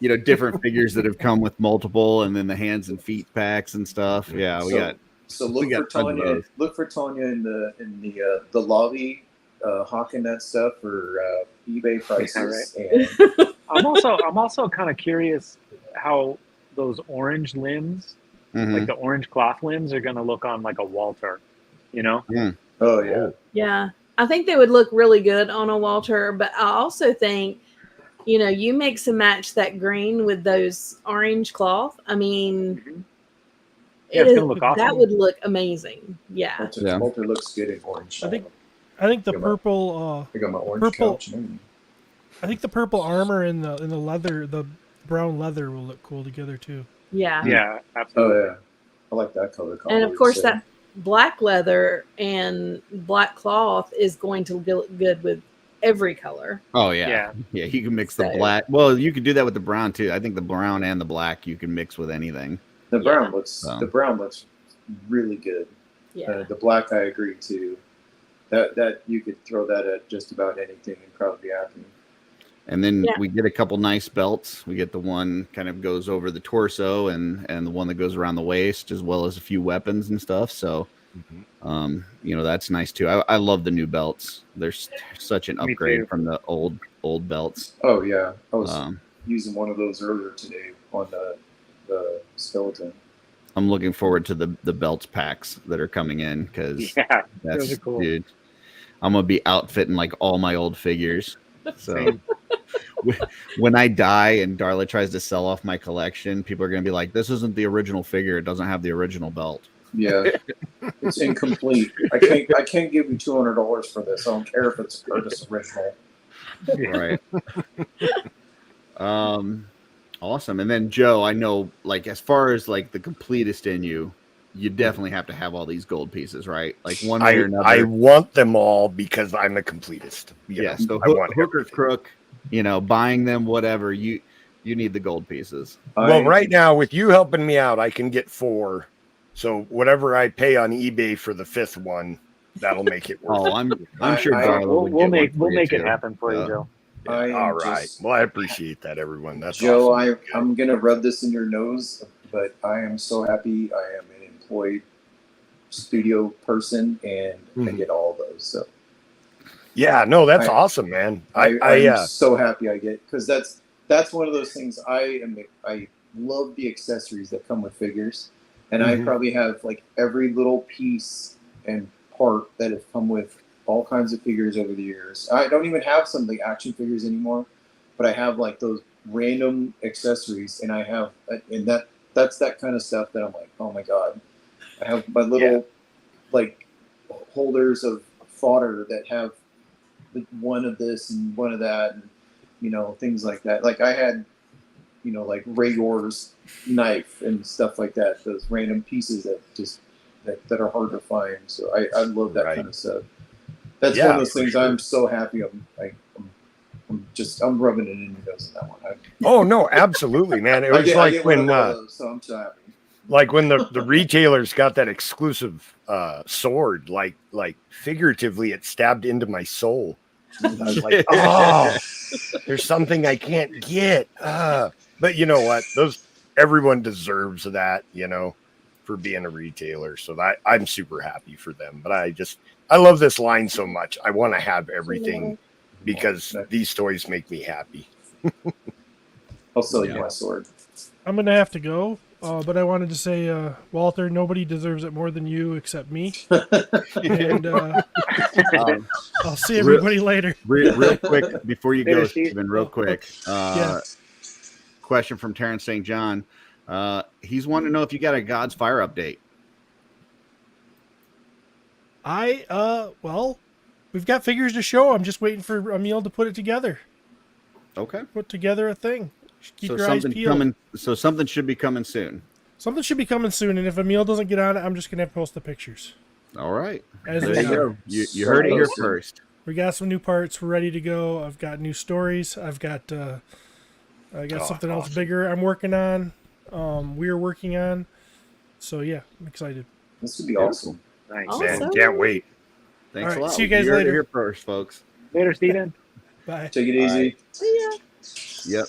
different figures that have come with multiple, and then the hands and feet packs and stuff. Yeah, look for Tanya. Look for Tanya in the lobby, hawking that stuff for eBay prices. Yeah, right. I'm also kind of curious how those orange limbs, like the orange cloth limbs, are going to look on like a Walter. You know? Oh yeah. Yeah. I think they would look really good on a Walter, but I also think, you mix and match that green with those orange cloth. I mean, it's gonna look awesome. That would look amazing. Yeah. Walter looks good in orange. I think the purple. I got my orange couch. I think the purple armor and the leather, the brown leather, will look cool together too. Yeah. Yeah, absolutely. Oh yeah, I like that color. And of course, that black leather and black cloth is going to look good with every color. Oh yeah. You can mix the black. Well, you could do that with the brown too. I think the brown and the black you can mix with anything. The brown looks really good. Yeah. The black, I agree too. That you could throw that at just about anything and probably be happy. And then we get a couple nice belts. We get the one kind of goes over the torso and the one that goes around the waist, as well as a few weapons and stuff. So, that's nice too. I love the new belts. They're such an upgrade from the old belts. Oh yeah, I was using one of those earlier today on the skeleton. I'm looking forward to the belts packs that are coming in because that's cool. Dude. I'm gonna be outfitting like all my old figures. So when I die and Darla tries to sell off my collection, people are going to be like, this isn't the original figure. It doesn't have the original belt. Yeah. It's incomplete. I can't give you $200 for this. I don't care if it's Curtis original. Right. Awesome. And then Joe, I know, like, as far as like the completest in you definitely have to have all these gold pieces, right? Like one way or another. I want them all because I'm a completist. So hook or crook, buying them, whatever, you need the gold pieces. Well, right now with you helping me out, I can get 4. So whatever I pay on eBay for the 5th one, that'll make it worth it. I'm sure we'll make it happen for you, Joe. All right. Well, I appreciate that, everyone. That's Joe. awesome. I'm gonna rub this in your nose, but I am so happy. I am an employed studio person, and I get all those. So yeah, no, that's awesome, man. I'm so happy I get, because that's one of those things. I love the accessories that come with figures, and I probably have like every little piece and part that have come with all kinds of figures over the years. I don't even have some of the action figures anymore, but I have like those random accessories, and I have, and that's that kind of stuff that I'm like, oh my god. I have my little like holders of fodder that have one of this and one of that, and things like that. Like I had, like Rhaegor's knife and stuff like that. Those random pieces that are hard to find. So I love that kind of stuff. That's one of those things. Sure. I'm so happy. I'm rubbing it in your nose on that one. Oh no, absolutely, man. It was like when so I'm so happy. Like when the retailers got that exclusive sword, like figuratively, it stabbed into my soul. I was like, oh, there's something I can't get. But you know what? Everyone deserves that, for being a retailer. So I'm super happy for them. But I love this line so much. I want to have everything because these toys make me happy. I'll sell you my sword. I'm going to have to go. But I wanted to say, Walter, nobody deserves it more than you except me. And I'll see everybody later. Real quick, before you go, Stephen, real quick. Question from Terrence St. John. He's wanting to know if you got a God's Fire update. Well, we've got figures to show. I'm just waiting for Emil to put it together. Okay. Put together a thing. Keep your eyes peeled. So something should be coming soon. Something should be coming soon, and if Emil doesn't get on it, I'm just gonna have to post the pictures. All right. As there you go. You heard it here first. We got some new parts. We're ready to go. I've got new stories. I've got something else bigger I'm working on. We're working on. So yeah, I'm excited. This would be awesome. Nice, Awesome. man. Can't wait. Thanks All a right, lot. see you guys You're later. here first, folks. Later, Steven. Bye. Take it easy. See ya.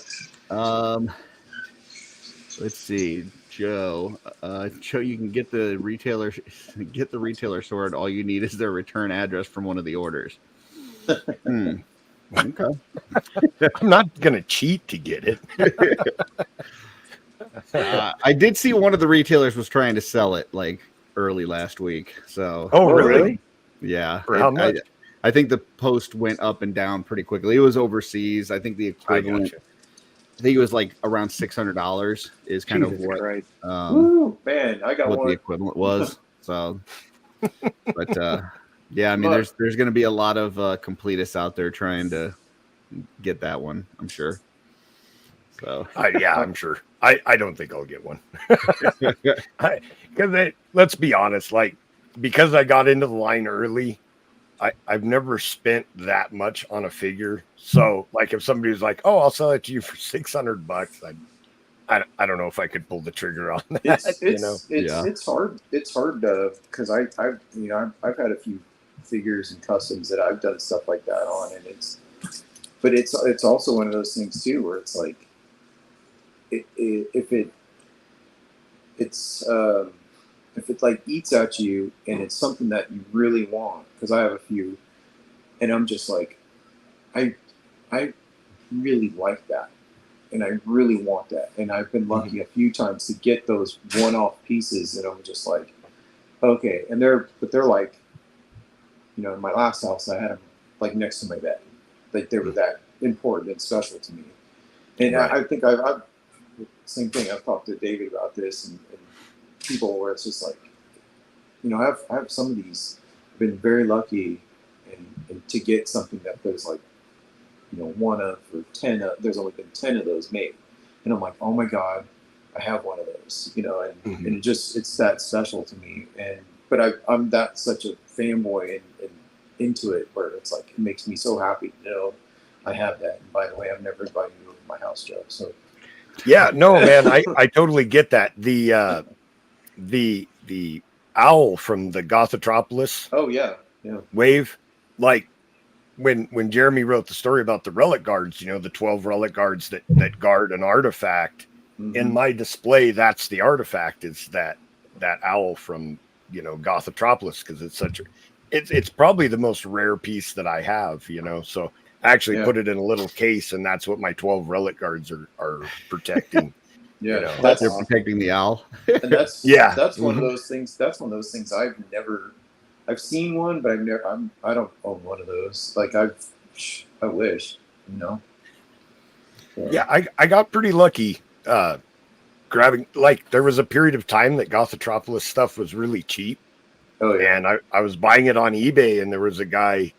Yep. Let's see, Joe. Joe, you can get the retailer sorted. All you need is their return address from one of the orders. Okay. I'm not gonna cheat to get it. I did see one of the retailers was trying to sell it like early last week. So. Oh, really? Yeah. For how much? I think the post went up and down pretty quickly. It was overseas. I think the equivalent. I think it was like around $600 is kind of what. Right. Woo, man, I got what one. the equivalent was. So, but yeah, I mean, there's going to be a lot of completists out there trying to get that one. I'm sure. So Yeah, I'm sure. I don't think I'll get one. Because let's be honest, like because I got into the line early, I've never spent that much on a figure. So like if somebody was like, "Oh, I'll sell it to you for $600," I don't know if I could pull the trigger on that. It's hard. It's hard because I've had a few figures and customs that I've done stuff like that on, and it's also one of those things too where it's like if it like eats at you and it's something that you really want, because I have a few, and I'm just like, I really like that, and I really want that, and I've been lucky a few times to get those one-off pieces, and I'm just like, okay, and they're like, in my last house I had them like next to my bed, like they were that important and special to me, and right. I think I've same thing. I've talked to David about this and people where it's just like, I have some of these. I've been very lucky and to get something that there's like, one of or 10 of, there's only been 10 of those made. And I'm like, oh my God, I have one of those, and it's that special to me. But I'm that such a fanboy and into it where it's like, it makes me so happy to know I have that. And by the way, I've never invited you over to my house, Joe. So yeah, no, man, I totally get that. The owl from the Gothotropolis. Oh yeah. Wave, like when Jeremy wrote the story about the relic guards, the 12 relic guards that guard an artifact. In my display, that's the artifact, is that owl from Gothotropolis, because it's probably the most rare piece that I have, so I actually put it in a little case, and that's what my 12 relic guards are protecting. Yeah, they're protecting the owl. And that's one of those things. That's one of those things I've seen one, but I don't own one of those. Like I wish, Yeah, I got pretty lucky grabbing. Like there was a period of time that Gothotropolis stuff was really cheap. Oh yeah, and I was buying it on eBay, and there was a guy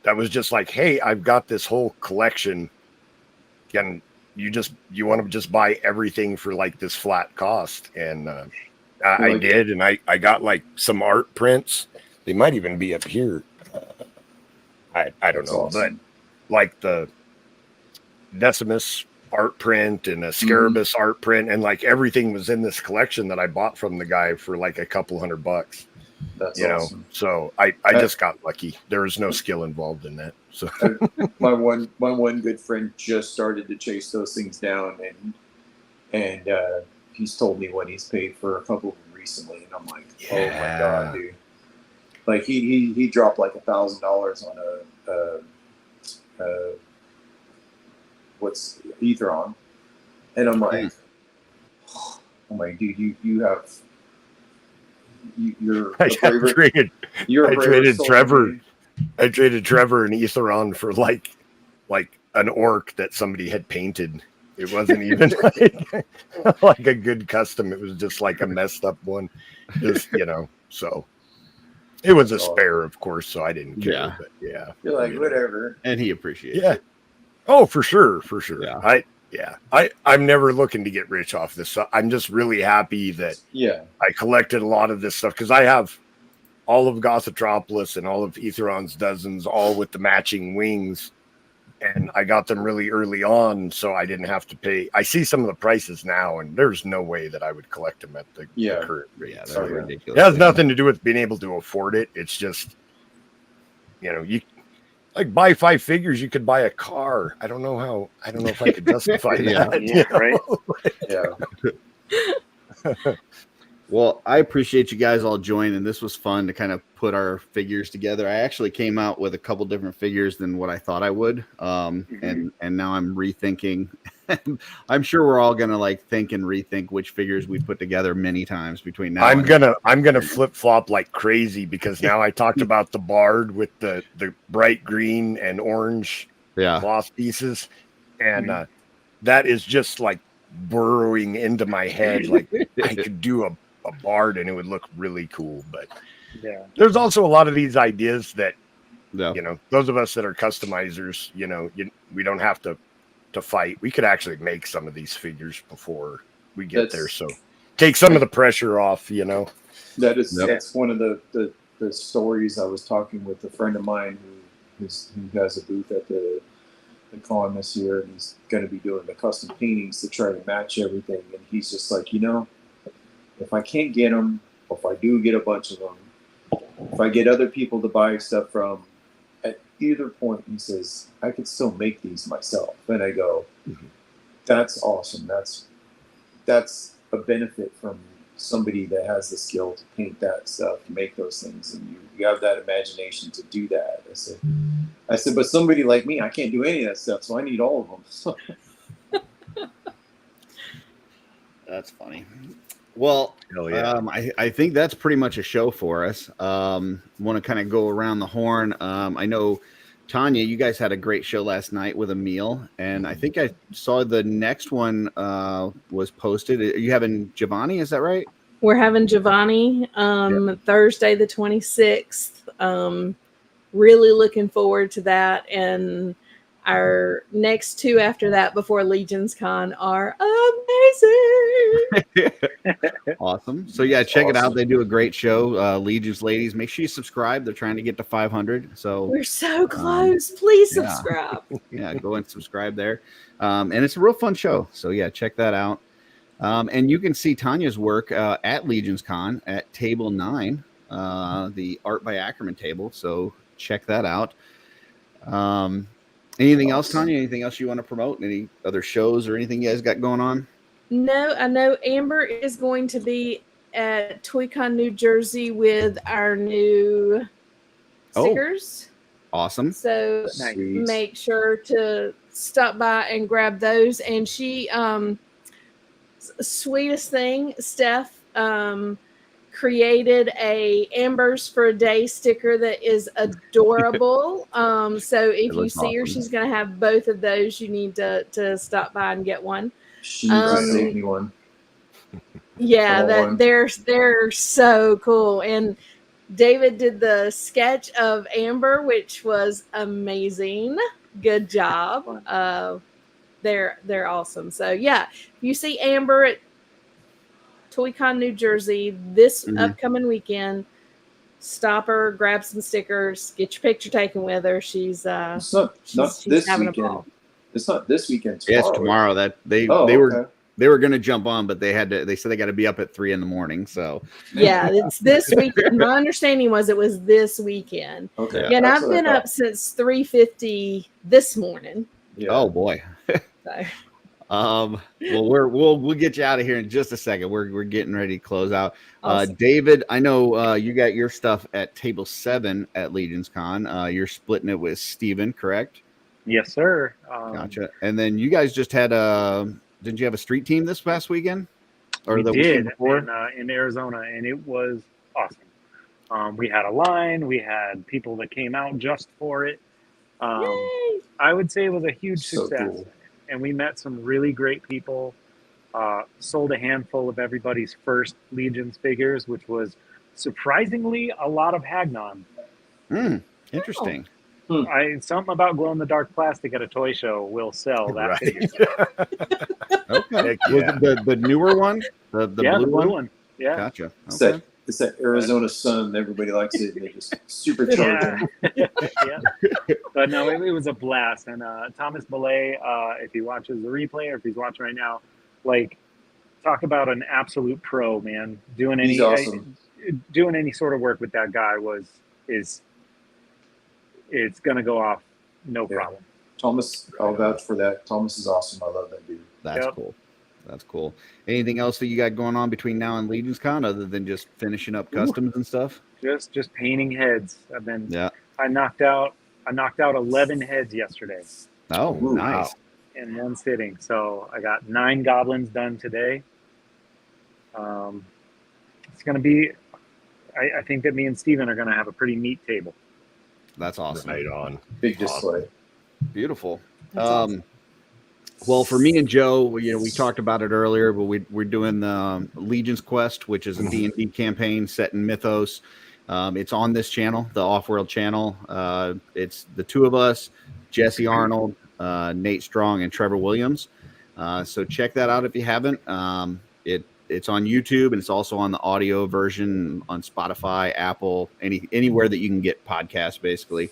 that was just like, "Hey, I've got this whole collection, and you want to just buy everything for like this flat cost." And I did, and I got like some art prints. They might even be up here. I don't know, awesome. But like the Decimus art print and a Scarabus art print, and like everything was in this collection that I bought from the guy for like a couple $100. That's awesome. So I just got lucky. There was no skill involved in that. So my one good friend just started to chase those things down, and he's told me when he's paid for a couple of them recently, and I'm like, oh my God, dude! Like he dropped like $1,000 on a what's Ethron, and I'm like, oh my dude, you're I traded Trevor. I traded Trevor and Ethron for like an orc that somebody had painted. It wasn't even like a good custom. It was just like a messed up one. Just, so it was a spare, of course, so I didn't care. Yeah. But yeah. You're like, whatever. And he appreciates it. Oh, for sure. Yeah. I'm never looking to get rich off this. So I'm just really happy that I collected a lot of this stuff, because I have all of Gothotropolis and all of Aetheron's Dozens, all with the matching wings. And I got them really early on, so I didn't have to pay. I see some of the prices now, and there's no way that I would collect them at the current rate. Yeah, they're ridiculous. It has nothing to do with being able to afford it. It's just, you like buy 5 figures, you could buy a car. I don't know if I could justify that. Right. Well, I appreciate you guys all joining. This was fun to kind of put our figures together. I actually came out with a couple different figures than what I thought I would. And now I'm rethinking. I'm sure we're all gonna like think and rethink which figures we put together many times between now. I'm gonna flip flop like crazy because now I talked about the Bard with the bright green and orange cloth pieces, and that is just like burrowing into my head. Like I could do a Bard and it would look really cool. But there's also a lot of these ideas that those of us that are customizers, we don't have to fight. We could actually make some of these figures before we get there, so take some of the pressure off. That's one of the stories. I was talking with a friend of mine who has a booth at the con this year, and he's going to be doing the custom paintings to try to match everything. And he's just like, if I can't get them, or if I do get a bunch of them, if I get other people to buy stuff from, at either point, he says, I could still make these myself. And I go, that's awesome. That's a benefit from somebody that has the skill to paint that stuff, to make those things, and you have that imagination to do that. I said, but somebody like me, I can't do any of that stuff, so I need all of them. That's funny. Well, I think that's pretty much a show for us. Want to kind of go around the horn. I know, Tanya, you guys had a great show last night with a meal, and I think I saw the next one was posted. Are you having Giovanni? Is that right? We're having Giovanni Thursday the 26th. Really looking forward to that. And our next two after that before LegionsCon are amazing. Awesome. So check it out. They do a great show. Legions ladies, make sure you subscribe. They're trying to get to 500. So we're so close. Please subscribe. Go and subscribe there. And it's a real fun show. So check that out. And you can see Tanya's work at LegionsCon at Table 9, the Art by Ackerman table. So check that out. Anything else, Tanya? Anything else you want to promote? Any other shows or anything you guys got going on? No, I know Amber is going to be at ToyCon, New Jersey with our new stickers. Awesome. So make sure to stop by and grab those. And she, sweetest thing, Steph, created a Ambers for a Day sticker that is adorable. So if you see her, she's going to have both of those. You need to stop by and get one. She saved me one. Yeah, they're so cool. And David did the sketch of Amber, which was amazing. Good job. They're awesome. So if you see Amber at ToyCon, New Jersey this upcoming weekend, stop her, grab some stickers, get your picture taken with her. She's it's not this having weekend. A ball. It's not this weekend. Tomorrow. Yeah, it's tomorrow. That they were going to jump on, but they said they got to be up at 3 a.m. So it's this weekend. My understanding was it was this weekend. Okay. And I've been up since 3:50 this morning. Yeah. Oh boy. So. Well, we'll get you out of here in just a second. We're getting ready to close out. Awesome. David, I know you got your stuff at Table 7 at LegionsCon. You're splitting it with Steven, correct? Yes, sir. Gotcha. And then you guys just had didn't you have a street team this past weekend? Or we the did weekend before? In Arizona, and it was awesome. We had a line. We had people that came out just for it. I would say it was a huge success. Cool. And we met some really great people, sold a handful of everybody's first Legions figures, which was surprisingly a lot of Hagnon. Interesting. Something about glow-in-the-dark plastic at a toy show will sell that figure. Okay. Was it the newer one? The blue one? Yeah. Gotcha. Okay. it's that Arizona sun. Everybody likes it. And they just supercharge them. Yeah. But no, it was a blast. And Thomas Belay, if he watches the replay or if he's watching right now, like, talk about an absolute pro, man. He's awesome. Doing any sort of work with that guy it's gonna go off no problem. Thomas, I'll vouch for that. Thomas is awesome. I love that dude. That's cool. That's cool. Anything else that you got going on between now and LegionsCon other than just finishing up customs and stuff? Just painting heads. I knocked out 11 heads yesterday. Oh, nice. In one sitting. So I got 9 goblins done today. It's going to be, I think that me and Steven are going to have a pretty neat table. That's awesome. Right on. Big display. Beautiful. Awesome. Well, for me and Joe, we talked about it earlier, but we're doing the Legion's Quest, which is a D&D campaign set in Mythos. It's on this channel, the OffWorld channel. It's the 2 of us, Jesse Arnold, Nate Strong, and Trevor Williams. So check that out if you haven't. It's on YouTube, and it's also on the audio version on Spotify, Apple, anywhere that you can get podcasts, basically.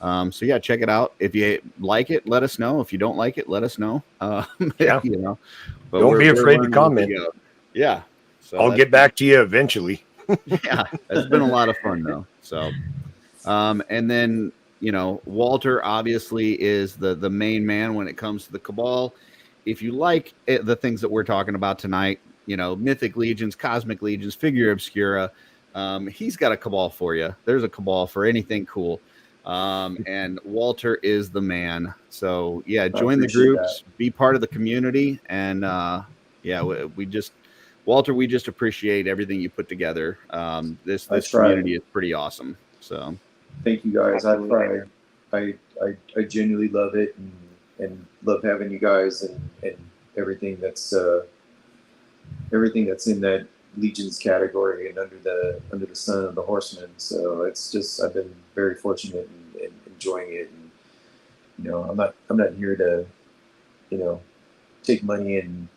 So yeah, check it out. If you like it, let us know. If you don't like it, let us know. Yeah. But don't be afraid to comment. Yeah. So I'll get back to you eventually. Yeah. It's been a lot of fun though. So, and then, Walter obviously is the main man when it comes to the Cabal. If you like the things that we're talking about tonight, Mythic Legions, Cosmic Legions, Figure Obscura, he's got a Cabal for you. There's a Cabal for anything cool. And Walter is the man. So yeah, join the groups, be part of the community. And, Walter, we just appreciate everything you put together. This community is pretty awesome. So thank you guys. I genuinely love it and love having you guys and everything that's in that Legions category and under the sun of the Horsemen. So it's just, I've been very fortunate and enjoying it. And I'm not here to take money and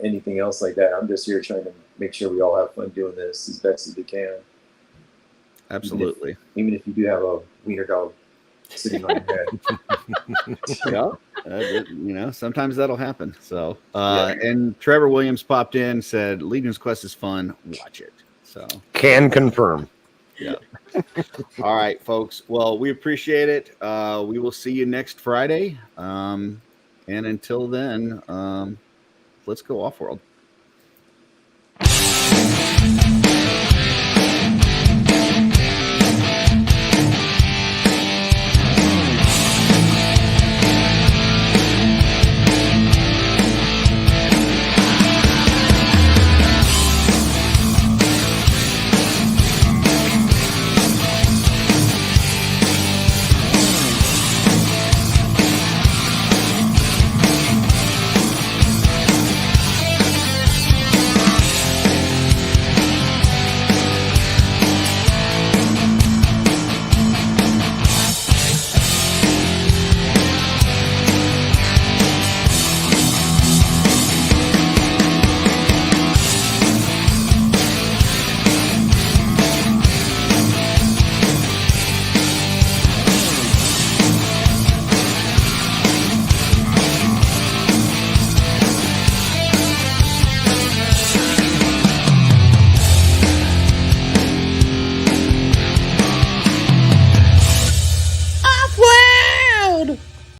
anything else like that. I'm just here trying to make sure we all have fun doing this as best as we can. Absolutely. Even if you do have a wiener dog sitting on your head. Yeah, sometimes that'll happen. So, and Trevor Williams popped in, said Legion's Quest is fun. Watch it. So can confirm. Yeah. All right, folks. Well, we appreciate it. We will see you next Friday. And until then, let's go off-world.